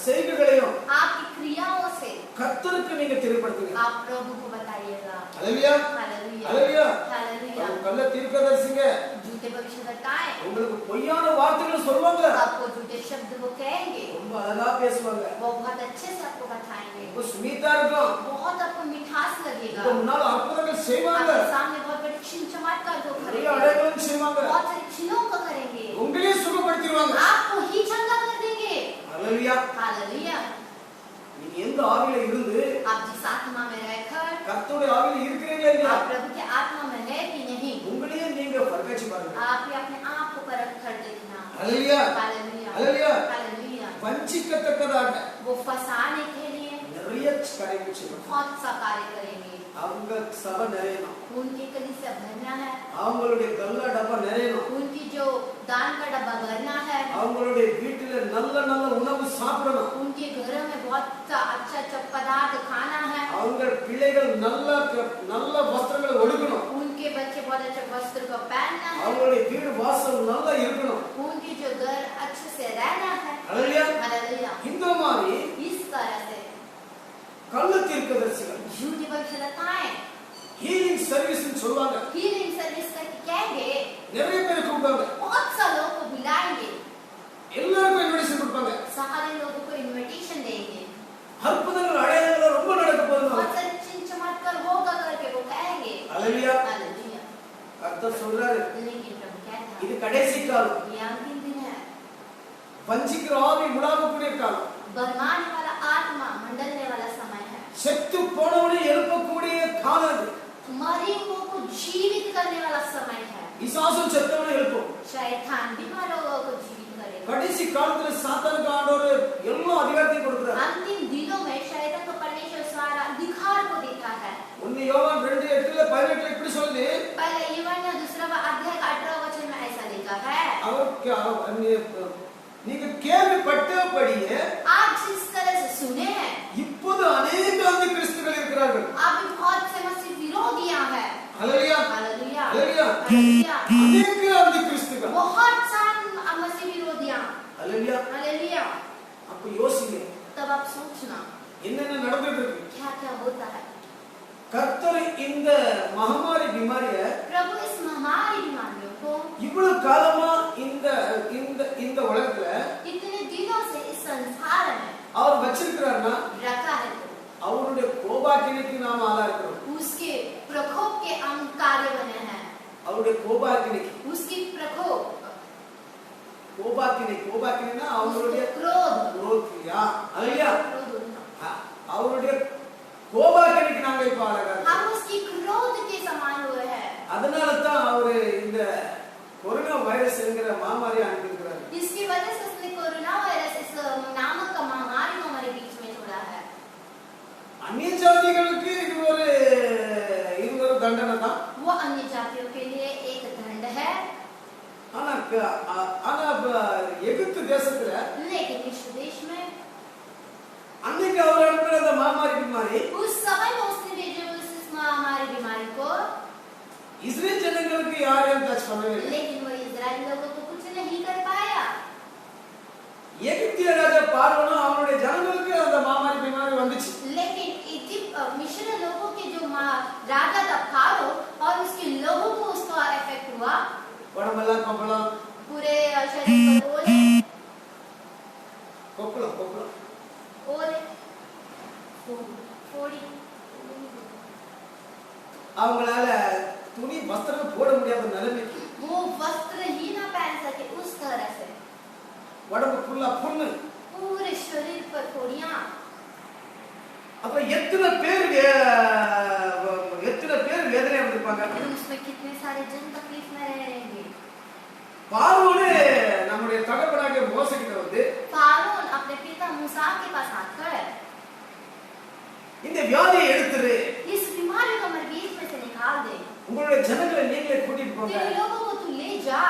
செய்கைகளையும் आपकी क्रियाओं से கர்த்தருக்கு நீங்க தெரியப்படுத்துங்க आप प्रभु को बताइएगा। Hallelujah hallelujah hallelujah hallelujah. கள்ள தீர்க்கதரிசிங்க झूठे भविष्यद्वक्ताएं உங்களுக்கு பொய்யான வார்த்தைகளை சொல்வாங்க आपको झूठे शब्द वो कहेंगे, ரொம்ப அழகா பேசுவாங்க वो बहुत अच्छे से आपको बताएंगे, ரொம்ப ஸ்வீட்டா இருக்கும் बहुत आपको मिठास लगेगा, உங்க முன்னால அற்புதங்கள் செய்வாங்க आपके सामने बहुत बड़े चिन्ह चमत्कार को நிறைய करेंगे, அடையாளங்கள் செய்வாங்க बहुत सारे चिन्हों को करेंगे, உங்களையே சுகப்படுத்திடுவாங்க आपको ही चंगा कर देंगे। Hallelujah hallelujah. நீங்க எந்த ஆவியில இருந்து आप जिस आत्मा में रहकर கர்த்தருடைய ஆவியில இருக்கிறீங்களா இல்லையா आप प्रभु के आत्मा में है कि नहीं, உங்களையே நீங்க பரகாச்சு பாருங்க आप ही अपने आप को परख कर देखना। Hallelujah hallelujah hallelujah hallelujah. வஞ்சிக்கத்தக்கதாக वो फंसाने के लिए நிறைய பெரிய காரியங்கள் செய்வாங்க. बहुत सा कार्य करेंगे। அவங்க சபை நிறையணும், उनकी कलीसिया भरना है, அவங்களுடைய கல்லா டப்பா நிறையணும், उनकी जो दान का डब्बा भरना है, அவங்களுடைய வீட்டில நல்ல நல்ல உணவு சாப்பிடணும், उनके घरों में बहुत अच्छा अच्छा पदार्थ खाना है, அவங்க பிள்ளைகள் நல்ல நல்ல வஸ்திரங்களை ஒடுக்கணும், उनके बच्चे बहुत अच्छे वस्त्र को पहनना है, அவங்களுடைய வீடு வாசல் நல்லா இருக்கணும். उनकी जो घर अच्छे से रहना है। அல்லேலூயா. हालेलुया। இந்த மாதிரி इस तरह से கள்ள தீர்க்கதரிசிகள் झूठी भविष्यवक्ताएं ஹீலிங் சர்வீஸ் சொல்வாங்க, हीलिंग सर्विस करके कहेंगे, நிறைய பேர் கூப்பிடுவாங்க, बहुत सा लोगों को बुलाएंगे, எல்லாருக்கும் இன்விடேஷன் கொடுப்பாங்க, सारे लोगों को इनविटेशन देंगे, அற்புதங்கள் அடையாளங்கள் ரொம்ப நடக்க போகுது. बहुत सारे चिन्ह चमत्कार होगा करके वो कहेंगे। அல்லேலூயா. हालेलुया। கர்த்தர் சொல்றாரு, लेकिन प्रभु कहता இது கடைசி காலம், है ये अंतिम दिन है, வஞ்சிக்கிற ஆவி முடாமக்கூடிய காலம், बरमाने वाला आत्मा मंडलने वाला समय है, செத்து போனவனை எழுப்பக்கூடிய காலம் அது. मरे हुओं को जीवित करने वाला समय है, பிசாசும் செத்தவனை எழுப்பும். शैतान बीमारों को जीवित करेगा। கடைசி காலத்துல சாத்தானுக்கு ஆண்டவர் எல்லா அதிகாரத்தையும் கொடுக்கிறார். अंतिम दिनों में शैतान को परमेश्वर सारा अधिकार को देता है। 1 யோவான் 2:8-18 இப்படி சொல்லுது, पहले यूहन्ना दूसरा अध्याय 18 वचन में ऐसा लिखा है, நீங்க கேள்விப்பட்டபடியே आप जिस तरह से सुने हैं இப்போது अनेक அந்த கிறிஸ்துகள் இருக்கிறார்கள். अभी बहुत से मसीह विरोधियां हैं। ஹalleluya. हालेलुया। हालेलुया। हालेलुया। अनेक அந்த கிறிஸ்துகள். बहुत सारे मसीह विरोधियां। ஹalleluya. हालेलुया। அப்ப யோசிங்க, तब आप सोचना என்னென்ன நடந்துட்டு இருக்கு. क्या क्या होता है। கர்த்தர் இந்த மகாமாரி बीमारिய प्रभु इस महामारी बीमारियों को இவ்வளவு காலமா இந்த இந்த இந்த உலகத்துல इतने दिनों से इस संसार में அவர் வச்சிருக்கிறார்னா रखा है, அவருடைய கோபாக்கினைக்கு நாம ஆளா இருக்கிறோம். उसके प्रकोप के हम कार्य बने हैं, அவருடைய கோபாக்கினைக்கு, उसकी प्रकोप கோபாக்கினைனா அவருடைய क्रोध குரோத்யா. ஹalleluya. क्रोध होना। அவருடைய கோபாக்கினைக்கு நாங்க இப்ப ஆளாக हम उसकी क्रोध के समान हुए हैं। அதனால தான் அவரு இந்த கொரோனா வைரஸ் என்கிற மாமாரியை அனுப்பியிருக்கிறார். इसकी वजह से उसने कोरोना वायरस इस नामक का महामारी को हमारे बीच में छोड़ा है। अन्य जातिகளுக்கு இது ஒரு தண்டனை தான். वो अन्य जातियों के लिए एक दंड है, ஆனா எகிப்து தேசத்துல लेकिन मिस्र देश में அன்னைக்கு அவர் அனுப்பின அந்த மாமாரி बीमारी उस समय में उसने भेजे उस महामारी बीमारी को, இஸ்ரேல் ஜனங்களுக்கு யாரையும் டச் பண்ணவே இல்லை. लेकिन वो इजराइल लोगों को कुछ नहीं कर पाया। எகிப்திய ராஜா பார்வோனும் அவருடைய ஜனங்களுக்கு அந்த மாமாரி बीमारी வந்துச்சு. लेकिन इजिप्ट मिस्र लोगों के जो राजा था फारो और उसके लोगों को उसका इफेक्ट हुआ, உடம்பெல்லாம் கொப்பளம் पूरे शरीर पर ओले கொப்பளம் ओले फोड़ी, அவங்களால துணி வஸ்திரம் போட முடியாத நிலைமைக்கு वो वस्त्र ही ना पहन सके उस तरह से, உடம்பு ஃபுல்லா புண்ணு. पूरे शरीर पर फोड़ियां। அப்ப எத்தனை பேர் வேதனை வந்திருப்பாங்க. उसमें कितने सारे जन तकलीफ में रहेंगे। பார்வோனே நம்முடைய தகப்பனாகிய மோசே கிட்ட வந்து फारोन अपने पिता मूसा के पास आकर இந்த வியாதியை எடுத்துரு, इस बीमारी को हमारे बीच में से निकाल दे, உங்களுடைய ஜனங்களை நீங்களே கூட்டிட்டு போங்க. तेरे लोगों को तू ले जा।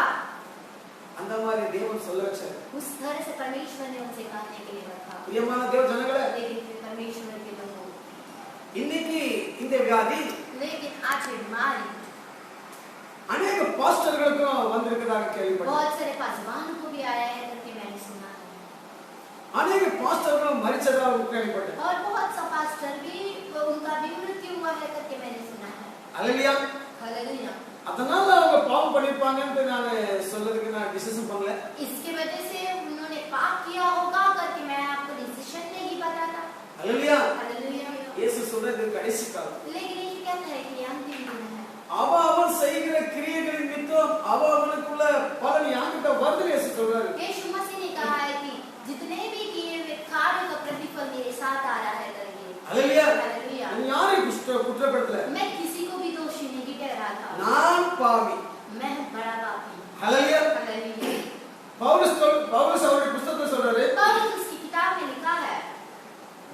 அந்த மாதிரி தேவன் சொல்ல வச்சார். उस तरह से परमेश्वर ने उनसे कहने के लिए रखा। பிரியமான தேவ ஜனங்களே, लेकिन फिर परमेश्वर के लोगों, இன்னைக்கு இந்த வியாதி लेकिन आज ये बीमारी अनेक பாஸ்டர்களுக்கும் வந்திருக்கிறதாக கேள்விப்பட்டேன். बहुत सारे पासवानों को भी आया है करके मैंने सुना है, अनेक பாஸ்டர்களும் மரிச்சதாக கேள்விப்பட்டேன். और बहुत सा पास्टर भी उनका भी मृत्यु हुआ है करके मैंने सुना है। அல்லேலூயா. हालेलुया। அதனால அவங்க பாவம் பண்ணிருப்பாங்கன்னு நான் சொல்றதுக்கு நான் டிசிஷன் பண்ணல. इसके वजह से उन्होंने पाप किया होगा करके मैं आपको डिसीजन नहीं बताता। அல்லேலூயா. हालेलुया। இயேசு சொல்றது கடைசி காலம். लेकिन ये कहता है कि अंतिम दिन है, அவன் செய்கிற கிரியைகளின் நிமித்தம் அவனுக்குள்ள பலன் யாங்கிட்ட வருது இயேசு சொல்றாரு. यीशु मसीह ने कहा है कि जितने भी किए हुए कार्य का प्रतिफल मेरे साथ आ रहा है करके। அல்லேலூயா. हालेलुया। நான் யாரையும் குற்றப்படுத்தல. मैं किसी को भी दोषी नहीं ठहराता, நான் பாவி. मैं बड़ा पापी। அல்லேலூயா. हालेलुया। பவுலஸ் அவருடைய புத்தகத்துல சொல்றாரு, पौलुस उसकी किताब में लिखा है,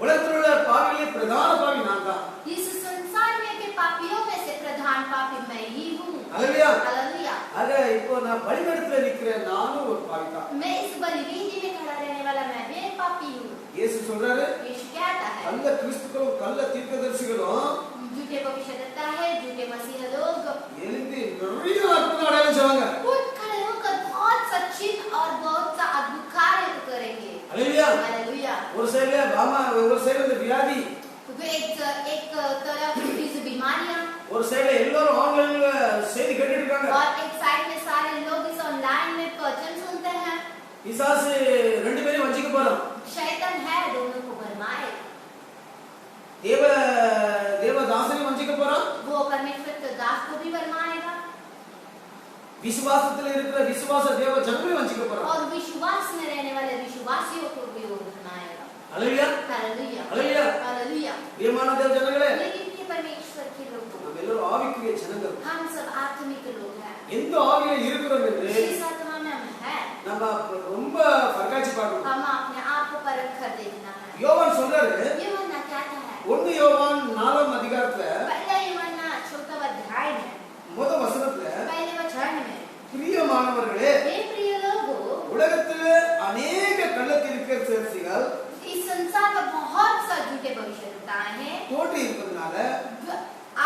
உலகத்தில் உள்ள பாவிகளை பிரதான பாவி நான் தான். इस संसार में के पापियों में से प्रधान पापी मैं ही हूँ। அல்லேலூயா. हालेलुया। ஆக இப்போ நான் பலிபீடத்துல நிக்கிறேன், நானும் ஒரு பாவி தான். मैं इस बलिवेदी में खड़ा रहने वाला मैं भी एक पापी हूँ। இயேசு சொல்றாரு, यीशु कहता है கள்ள கிறிஸ்துக்களும் கள்ள தீர்க்கதரிசிகளும் झूठे भविष्यद्वक्ता है, झूठे मसीह लोग எழுந்து நிறைய அற்புத அடையாளம் செய்வாங்க. उठ खड़े होकर बहुत सा चिन्ह और बहुत सा अद्भुत कार्य करेंगे। அல்லேலூயா. हालेलुया। ஒரு சைடுல பாமா, ஒரு சைடுல இந்த வியாதி, एक तरफ इस बीमारियां, ஒரு சைடுல எல்லாரும் ஆன்லைன்ல செய்தி கேட்டுட்டு இருக்காங்க. और एक साइड में सारे लोग इस ऑनलाइन में वचन सुनते हैं। பிசாசு ரெண்டு பேரையும் வஞ்சிக்க போறான். शैतान है दोनों को भरमाए। தேவதாசனை வஞ்சிக்க போறான். वो परमेश्वर के दास को भी भरमाएगा விசுவாசத்துல இருக்கிற விசுவாச தேவ ஜனங்களை வஞ்சிக்க போறான். और विश्वास में रहने वाले विश्वासियों को भी वो भरमाएगा। அல்லேலூயா. हालेलुया। हालेलुया। हालेलुया। பிரியமான தேவ ஜனங்களே, लेकिन ये परमेश्वर के लोग, நம்ம எல்லாரும் ஆவிக்குரிய ஜனங்கள். हम सब आत्मिक लोग हैं। எந்த ஆவியில இருக்கிறோம் என்று जिस आत्मा में हम हैं, நம்ம ரொம்ப பரகாட்சி பார்க்கணும். हम अपने आप को परख कर देखना है। யோவான் சொல்றாரு, यूहन्ना कहता है 1 யோவான் 4 அதிகாரத்துல पहले यूहन्ना चौथा अध्याय में முதல் வசனத்துல, पहले वचन में, பிரியமானவர்களே, हे प्रिय लोगों, உலகத்திலே अनेक கள்ள தீர்க்கதரிசிகள் इस संसार में बहुत सा झूठे भविष्यद्वक्ताएं हैं தோன்றி இருப்பதனால जो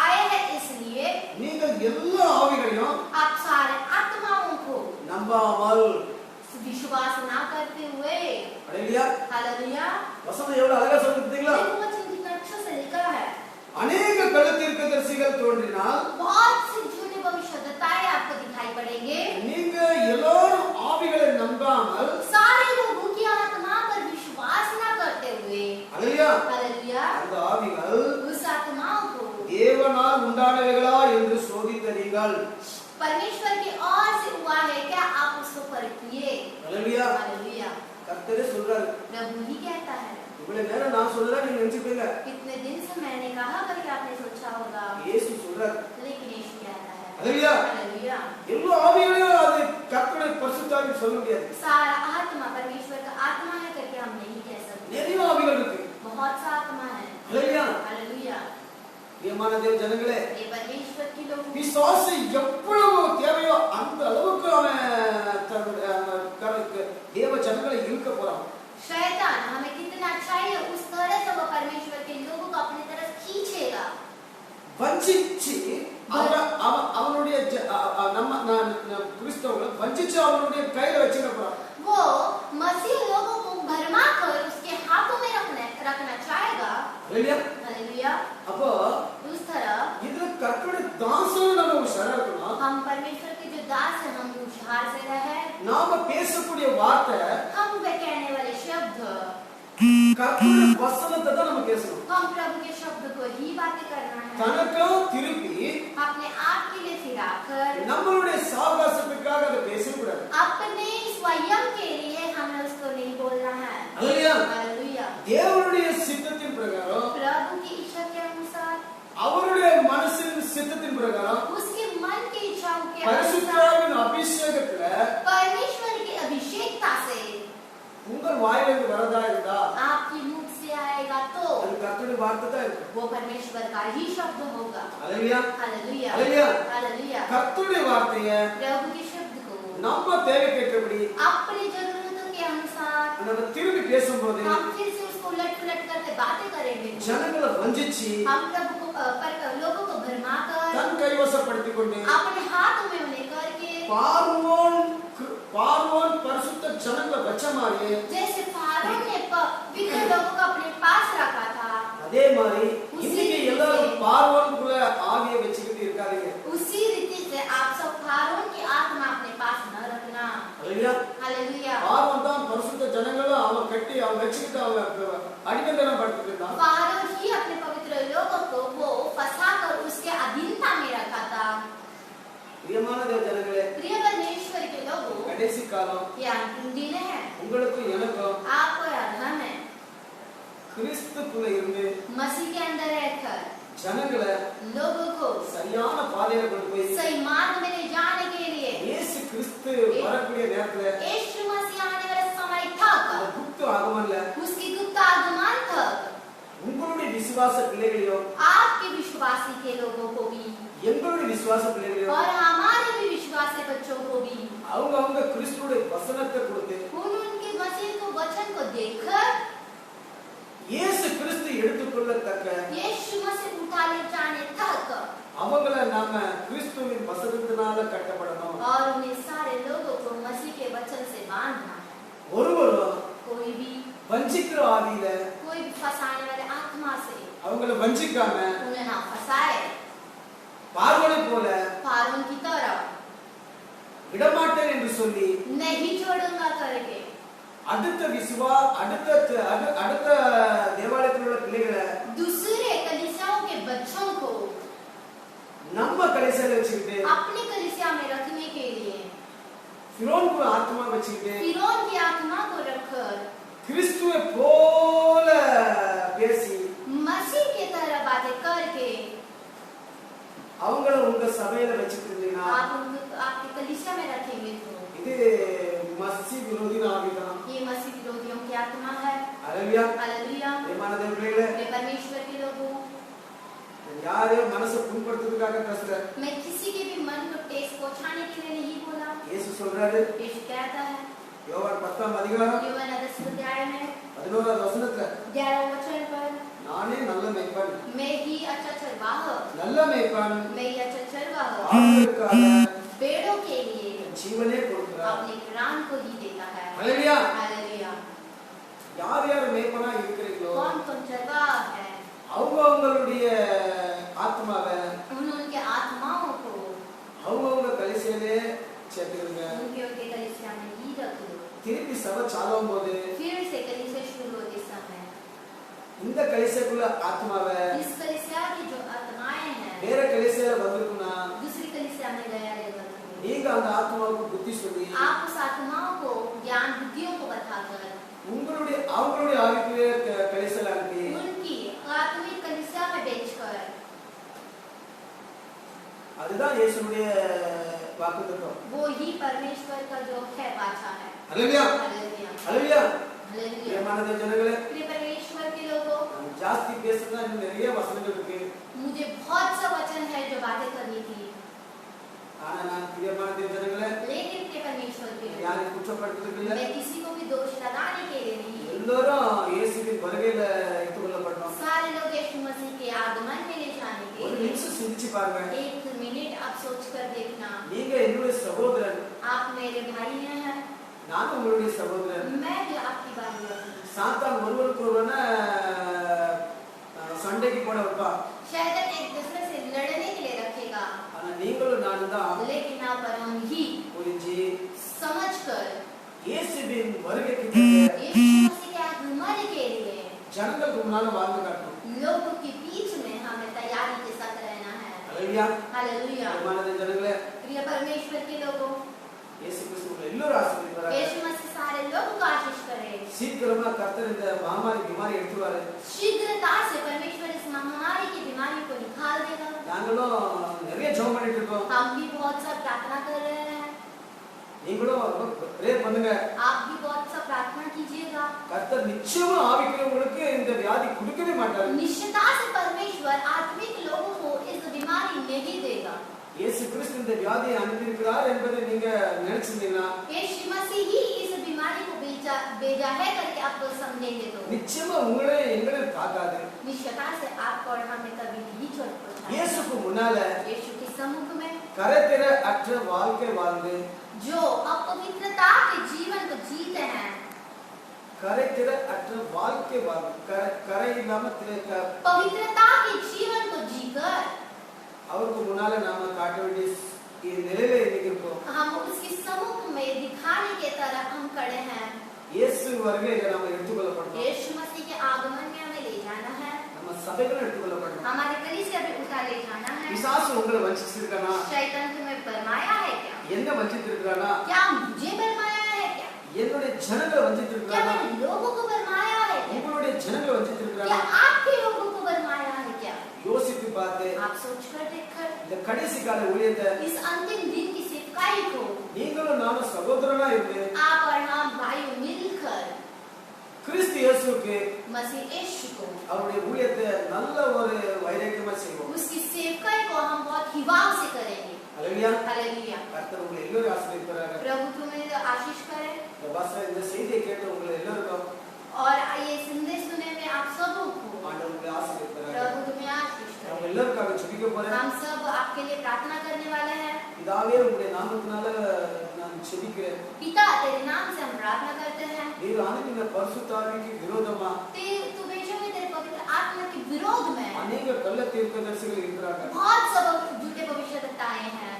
आए हैं, इसलिए நீங்கள் எல்லா ஆவிகளையும் आप सारे आत्माओं को நம்பாமல், विश्वास ना करते हुए, அல்லேலூயா. हालेलुया, வசனம் எவ்வளவு அழகா சொல்லுது பாத்தீங்களா? देखो वचन कितना अच्छा से लिखा है। अनेक कள்ள தீர்க்கதரிசிகள் தோன்றினால் बहुत से झूठे भविष्यद्वक्ताएं आपको दिखाई पड़ेंगे। நீங்க எல்லாரும் ஆவிகளை நம்பாமல், सारे लोगों की आत्मा पर विश्वास ना करते हुए, அல்லேலூயா, हालेलुया, அந்த ஆவிகள் उस आत्माओं को தேவனால் உண்டானவைகளா என்று சோதித்தீர்கள். परमेश्वर की ओर से हुआ है क्या, आप उसको परखिए। அல்லேலூயா. हालेलुया। கர்த்தரே சொல்றாரு. प्रभु ही कहता है। இவ்வளவு நேரம் நான் சொல்றதா நீங்க நினைச்சுப்பீங்க. इतने दिन से मैंने कहा करके आपने सोचा होगा, இயேசு சொல்றாரு. लेकिन यीशु कहता है। அல்லேலூயா. हालेलुया। எல்லா ஆவிகளையும் அது கர்த்தருடைய பரிசுத்தாவின்னு சொல்ல முடியாது. सारा आत्मा परमेश्वर का आत्मा है करके हम नहीं कह सकते। நிறைய ஆவிகள் இருக்கு. बहुत सा आत्मा है। அல்லேலூயா. हालेलुया। பிரியமான தேவ ஜனங்களே, ये परमेश्वर की लोग, விசுவாசி எவ்வளவு தேவையோ அந்த அளவுக்கு அவன் தன்னுடைய தேவ ஜனங்களை இழுக்க போறான். शैतान हमें कितना चाहिए उस तरह से वो परमेश्वर के लोगों को अपनी तरफ खींचेगा। வஞ்சிச்சு அவனுடைய கிறிஸ்தவங்களை வஞ்சிச்சு அவனுடைய கையில வச்சுக்க போறான். वो मसीह लोगों को भरमा कर उसके हाथों में रखना चाहेगा। இல்லையா? हालेलुया। அப்போ उस तरह இதுல கர்த்தருடைய தாசன் நம்ம உஷாரா இருக்கணும். हम परमेश्वर के जो दास हैं, हम होशियार से रहे। நாம பேசக்கூடிய வார்த்தை हम वे कहने वाले शब्द, கர்த்தருடைய வசனத்தை தான் நம்ம பேசணும். हम प्रभु के शब्द को ही बातें करना है। தனக்கும் திருப்பி अपने आप के लिए फिराकर, நம்மளுடைய சாவகாசத்துக்காக அதை பேசக்கூடாது. अपने स्वयं के लिए हमें उसको नहीं बोलना है। அல்லேலூயா. हालेलुया। தேவனுடைய சித்தத்தின் பிரகாரம், प्रभु की इच्छा के अनुसार, அவருடைய மனசின் சித்தத்தின் பிரகாரம், उसके मन की इच्छाओं के अनुसार, பரிசுத்தாவின் அபிஷேகத்துல परमेश्वर की अभिषेकता से உங்கள் வாயிலிருந்து வரதா இருந்தா आपकी मुख से आएगा तो அது கர்த்தருடைய வார்த்தை தான் இருக்கும். वो परमेश्वर का ही शब्द होगा। அல்லேலூயா. हालेलुया। हालेलुया। हालेलुया। கர்த்தருடைய வார்த்தையை प्रभु के शब्द को நம்ம தேவைக்கேற்றபடி अपनी जरूरतों के अनुसार நம்ம திரும்பி பேசும்போது हम फिर से उसको उलट पुलट करके बातें करेंगे। ஜனங்களை வஞ்சிச்சு हम प्रभु को लोगों को भरमा कर தன் கைவசப்படுத்திக் கொண்டு अपने हाथों में उन्हें करके, பார்வோன் பரிசுத்த ஜனங்களை வச்ச மாதிரி जैसे फारोन ने पवित्र लोगों को अपने पास रखा था, அதே மாதிரி இன்னைக்கு எல்லாரும் பார்வோனுக்குள்ள ஆவியை வச்சுக்கிட்டு இருக்காதீங்க. उसी रीति से आप सब फारोन की आत्मा अपने पास न रखना। அல்லேலூயா. हालेलुया। பார்வோன் தான் பரிசுத்த ஜனங்களை அவன் கட்டி அவன் வச்சுக்கிட்டு அவன் அடிமைத்தனம் படுத்திட்டு இருந்தான். फारोन ही अपने पवित्र लोगों को वो फंसाकर उसके अधीनता में रखा था। பிரியமான தேவ ஜனங்களே, प्रिय परमेश्वर के लोगों, கடைசி காலம் ये अंतिम दिन है। உங்களுக்கும் எனக்கும் आपको और हमें கிறிஸ்துக்குள்ள இருந்து मसीह के अंदर रहकर ஜனங்களை लोगों को சரியான பாதையில கொண்டு போய் सही मार्ग में ले जाने के लिए இயேசு கிறிஸ்து வரக்கூடிய நேரத்துல यीशु मसीह आने वाले समय तक, அந்த குப்து ஆகமன்ல उसकी गुप्त आगमन तक உங்களுடைய விசுவாச பிள்ளைகளையோ आपके विश्वासी के लोगों को भी எங்களுடைய விசுவாச பிள்ளைகளையோ और हमारे भी विश्वासी बच्चों को भी அவங்க கிறிஸ்துவுடைய வசனத்தை கொடுத்து उनके मसीह को वचन को देखकर இயேசு கிறிஸ்து எடுத்துக்கொள்ளத்தக்க यीशु मसीह उठा ले जाने तक அவங்கள நாம கிறிஸ்துவின் வசனத்தினால கட்டப்படணும். और उन्हें सारे लोगों को मसीह के वचन से बांधना. ஒருவரும் कोई भी வஞ்சிக்கிற ஆவியில कोई भी फंसाने वाले आत्मा से அவங்கள வஞ்சிக்காம उन्हें ना फंसाए. பார்வோனை போல फारून की तरह விடமாட்டேன் என்று சொல்லி नहीं छोड़ूंगा करके அடுத்த தேவாலயத்தில் உள்ள பிள்ளைகளை दूसरे कलीसियाओं के बच्चों को நம்ம கலிசியால வச்சுக்கிட்டு अपनी कलीसिया में रखने के लिए फिरौन को आत्मा வச்சுக்கிட்டு फिरौन की आत्मा को रखकर கிறிஸ்துவை போல பேசி मसीह की तरह बातें करके அவங்கள உங்க சபையில வச்சிட்டீங்கன்னா आप उनको आपकी कलीसिया में रखेंगे तो இது மசி விரோதி ஆவிதான். ये मसीह विरोधियों की आत्मा है. Hallelujah hallelujah. प्रेमाன தேவ பிள்ளைகளே, मैं परमेश्वर के लोगों யாரையும் மனசை புண்படுத்துறதுக்காக பேசல. मैं किसी के भी मन को ठेस पहुंचाने के लिए नहीं बोला. இயேசு சொல்றாரு, यीशु कहता है யோவான் 10ஆம் அதிகாரம் யோவான் 10 अध्याय में 11வது வசனத்துல 11वें वचन पर நானே நல்ல மேய்ப்பன், मैं ही अच्छा चरवाह, நல்ல மேய்ப்பன் मैं ही अच्छा चरवाह ஆடுகளுக்காக भेड़ों के लिए ஜீவனே கொடுக்கிறார். अपने प्राण को ही देता है. हालेलुया. हालेलुया. யார் யார் மேய்ப்பனா இருக்கிறீங்களோ कौन कौन चरवाह है அவங்களுடைய ஆத்மாவை उनके आत्माओं को அவங்க கலிசியாலே சேர்த்துருங்க. उनके कलीसिया में ही रख दो. திருப்பி சபை சாலும் போது फिर से कलीसिया शुरू होते समय இந்த கலிசியாக்குள்ள ஆத்மாவை इस कलीसिया की जो आत्माएं हैं வேற कलिसियाல வந்திருக்குனா दूसरी कलीसिया में गया रहेगा. நீங்க அந்த ஆத்மாவுக்கு புத்தி சொல்லி आप उस आत्माओं को ज्ञान बुद्धियों को बताकर அவங்களுடைய ஆவிக்குரிய கலிசியால அனுப்பி उनकी आत्मिक कलीसिया में भेजकर அதுதான் இயேசுவுடைய வாக்குத்தத்தம். वो ही परमेश्वर का जो है वाचा है. हालेलुया. हालेलुया. हालेलुया. हालेलुया. प्रेमाன தேவ ஜனங்களே, प्रिय परमेश्वर के लोगों ஜாஸ்தி பேசுனா இன்னும் நிறைய வசனங்கள் இருக்கு. मुझे बहुत सा वचन है जो बातें करनी थी. ஆனா நான் பிரியமான தேவ ஜனங்களே, लेकिन प्रिय परमेश्वर के लोगों யாரையும் குற்றப்படுத்துறது இல்ல. मैं किसी को भी दोष लगाने के लिए नहीं. எல்லாரும் இயேசுவின் வருகையில ஏற்றுக்கொள்ளப்பட்டோம். सारे लोग यीशु मसीह के आगमन में ले जाने के ஒரு लिए நிமிஷம் சிந்திச்சு பாருங்க. एक मिनट आप सोच कर देखना. நீங்க என்னுடைய சகோதரன், आप मेरे भाई हैं, நான் உங்களுடைய சகோதரன். मैं भी आपकी भाई हूँ. சாத்தான் ஒருவருக்கு ஒருவன சண்டைக்கு போட வைப்பான். शैतान एक दूसरे से लड़ने के लिए रखेगा. ஆனா நீங்களும் நானும் தான் लेकिन आप और हम ही புரிஞ்சு समझकर இயேசுவின் வருகைக்கு यीशु मसीह के आगमन के लिए ஜனங்களுக்கு முன்னால வாழ்ந்து காட்டணும். लोगों के बीच में हमें तैयारी के साथ रहना है. हालेलुया. हालेलुया. प्रेमाன ஜனங்களே, प्रिय परमेश्वर के लोगों இயேசு கிறிஸ்துவுக்குள்ள எல்லாரும் ஆசீர்வதிப்பாராக. यीशु मसीह सारे लोगों को आशीष करे. சீக்கிரமா கர்த்தர் இந்த மகாமாரி बीमारी எடுத்துவாரு. शीघ्रता से परमेश्वर इस महामारी की बीमारी को निकाल देगा. நாங்களும் நிறைய ஜெபம் பண்ணிட்டு இருக்கோம். हम भी बहुत सा प्रार्थना कर रहे हैं. நீங்களும் பிரேயர் பண்ணுங்க. आप भी बहुत सा प्रार्थना कीजिएगा. கர்த்தர் நிச்சயமா ஆவிக்குரியவங்களுக்கு இந்த வியாதி கொடுக்கவே மாட்டார். निश्चितता से परमेश्वर आत्मिक लोगों को इस बीमारी नहीं देगा. இயேசு கிறிஸ்து இந்த வியாதியை அனுப்பியிருக்கிறார் என்பதை நீங்க நினைச்சீங்கன்னா यीशु मसीह ही इस बीमारी को भेजा है करके आप लोग समझेंगे तो நிச்சயமா உங்களை எங்களை தாக்காது. निश्चितता से आपको और हमें कभी नहीं छोड़ पड़ता. இயேசுக்கு முன்னால यीशु के सम्मुख में கரைத்திர அற்ற வாழ்க்கை வாழ்ந்து जो अपवित्रता के जीवन को जीते हैं, கரைத்திர அற்ற வாழ்க்கை வாழ்ந்து கரை இல்லாம पवित्रता के जीवन को जीकर அவருக்கு முன்னால நாம காட்ட வேண்டிய நிலையில இருக்கோம். हम उसके सम्मुख में दिखाने के तरह हम खड़े हैं. இயேசு வருகையில நாம எடுத்துக்கொள்ளப்படணும். यीशु मसीह के आगमन में हमें ले जाना है. நம்ம சபைகளும் எடுத்துக்கொள்ளப்படணும். हमारे कलीसिया भी उठा ले जाना है. பிசாசு உங்களை வஞ்சிச்சிருக்கானா? शैतान तुम्हें भरमाया है क्या? என்ன வஞ்சிச்சிருக்கானா? क्या मुझे भरमाया है क्या? என்னுடைய ஜனங்களை क्या வஞ்சிச்சிருக்கானா? मेरे लोगों को भरमाया है क्या? உங்களுடைய ஜனங்களை क्या வஞ்சிச்சிருக்கானா? आपके लोगों को भरमाया है क्या? யோசித்து பார்த்து आप सोचकर देखकर இந்த கடைசி கால ஊழியத்தை इस अंतिम दिन की सेवकाई को நீங்களும் நானும் சகோதரனா இருந்து आप और हम भाइयों मिलकर கிறிஸ்து இயேசுவுக்கு मसीह यीशु को, அவருடைய ஊழியத்தை நல்ல ஒரு வைராக்கியமா செய்வோம். उसकी सेवकाई को हम बहुत हिवाव से करेंगे. அல்லேலூயா. हालेलुया. கர்த்தர் உங்களை எல்லாரும் ஆசீர்வதிப்பாராக. प्रभु तुम्हें आशीष करे இந்த பாஸ்டர் இந்த செய்தியை கேட்ட உங்களை எல்லாருக்கும் और ये संदेश सुनने में आप सबों को ஆண்டவர் உங்களை ஆசீர்வதிப்பாராக. प्रभु तुम्हें आशीष நான் करे. எல்லாருக்காக ஜெபிக்க போறேன். हम सब आपके लिए प्रार्थना करने वाले हैं. பிதாவே உங்களுடைய நாமத்தினால நான் ஜெபிக்கிறேன். पिता तेरे नाम से हम प्रार्थना करते हैं. நீர் அனுப்பின பரிசுத்த ஆவிக்கு விரோதமா तू भेजो में तेरे पवित्र आत्मा के विरोध में அநேக கள்ள தீர்க்கதரிசிகள் இருக்கிறாங்க. बहुत सब झूठे भविष्यद्वक्ताएं हैं.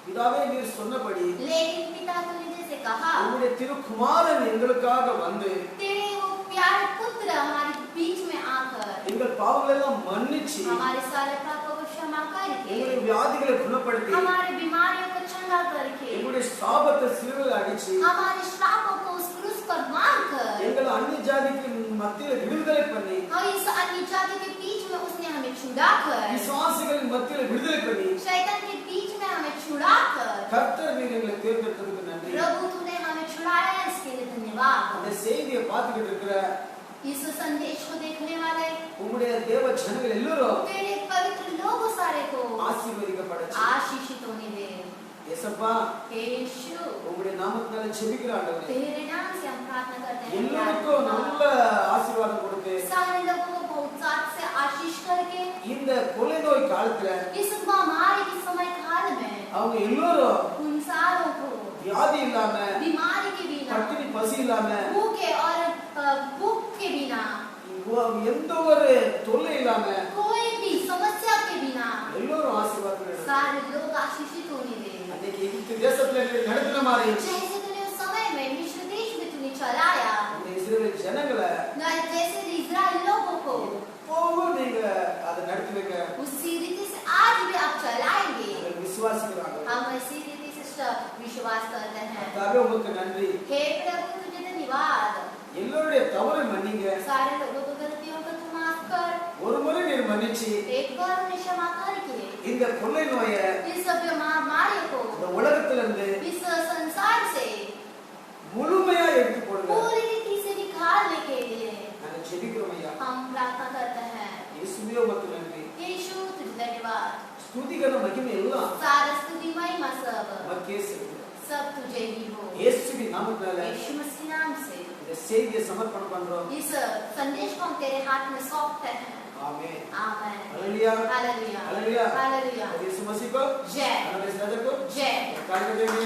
பிதாவே நீர் சொன்னபடி लेकिन पिता तूने जैसे कहा உங்களுடைய திருக்குமாரன் எங்களுக்காக வந்து तेरे वो प्यारे पुत्र हमारे बीच में आकर எங்கள் பாவங்களை எல்லாம் மன்னிச்சு हमारे सारे पापों को क्षमा करके எங்களுடைய வியாதிகளை குணப்படுத்தி हमारे बीमारियों को चंगा करके எங்களுடைய சாபத்தை சிலுவையில் அடிச்சு हमारे श्रापों को उस क्रूस पर मारकर எங்களை அந்நிய ஜாதிக்கு மத்தியில விடுதலை பண்ணி और इस अन्य जाति के बीच में उसने हमें छुड़ाकर விசுவாசிகளின் மத்தியில விடுதலை பண்ணி शैतान के बीच में हमें छुड़ाकर கர்த்தர் நீர் எங்களை தேர்ந்தெடுத்ததுக்கு நன்றி. प्रभु तूने हमें छुड़ाया इसके लिए धन्यवाद. அந்த செய்தியை பார்த்துக்கிட்டு இருக்கிற इस संदेश को देखने वाले உங்களுடைய தேவ ஜனங்கள் எல்லாரும் तेरे पवित्र लोग सारे को ஆசீர்வதிக்கப்படச்சு. आशीषित होने दे. ஏசப்பா हे यीशु உங்களுடைய நாமத்தினால ஜெபிக்கிற ஆண்டவரே तेरे नाम से हम प्रार्थना करते हैं. எல்லாருக்கும் நல்ல ஆசீர்வாதம் கொடுத்து सारे लोगों को बहुत साथ से आशीष करके இந்த கொலை நோய் காலத்துல इस महामारी के समय काल में அவங்க எல்லாரும் उन सारों को வியாதி இல்லாம बीमारी के बिना பட்டினி பசி இல்லாம भूखे और भूख के बिना எந்த ஒரு தொல்லை இல்லாம कोई भी समस्या के बिना எல்லாரும் ஆசீர்வாதம் सारे लोग आशीषित होने दे. அன்னைக்கு எகிப்து தேசத்துல நடத்தின மாதிரி जैसे तूने उस समय में मिस्र देश में तूने चलाया இந்த இஸ்ரவேல் ஜனங்களை जैसे इजराइल लोगों को எப்பவும் நீங்க அதை நடத்துவீங்க. उसी रीति से आज भी आप चलाएंगे. அதை விசுவாசிக்கிறாங்க. हम इसी रीति से विश्वास करते हैं. கர்த்தாவே உங்களுக்கு நன்றி. हे प्रभु तुझे धन्यवाद. எல்லாருடைய தவறை மன்னிங்க. सारे लोगों की गलतियों को तू माफ कर. ஒரு முறை நீர் மன்னிச்சு एक बार उन्हें क्षमा करके இந்த கொள்ளை நோயை इस सभ्य महामारी को இந்த உலகத்துல இருந்து इस संसार से முழுமையா எடுத்து போடுங்க. पूरी रीति से निकालने के लिए நாங்க ஜெபிக்கிறோம் ஐயா. हम प्रार्थना करते हैं. இயேசுவே உங்களுக்கு நன்றி. यीशु तुझे धन्यवाद. ஸ்துதிகர மகிமை எல்லாம் सारा स्तुति महिमा உமக்கே செலுத்துகிறோம். सब तुझे ही हो. இயேசுவின் நாமத்தினால यीशु मसीह नाम से இந்த செய்தியை சமர்ப்பணம் பண்றோம். इस संदेश को हम तेरे हाथ में सौंपते हैं. आमीन. आमीन. हालेलुया. हालेलुया. हालेलुया. हालेलुया. यीशु मसीह को जय. हमारे राजा को जय. कार्य देंगे.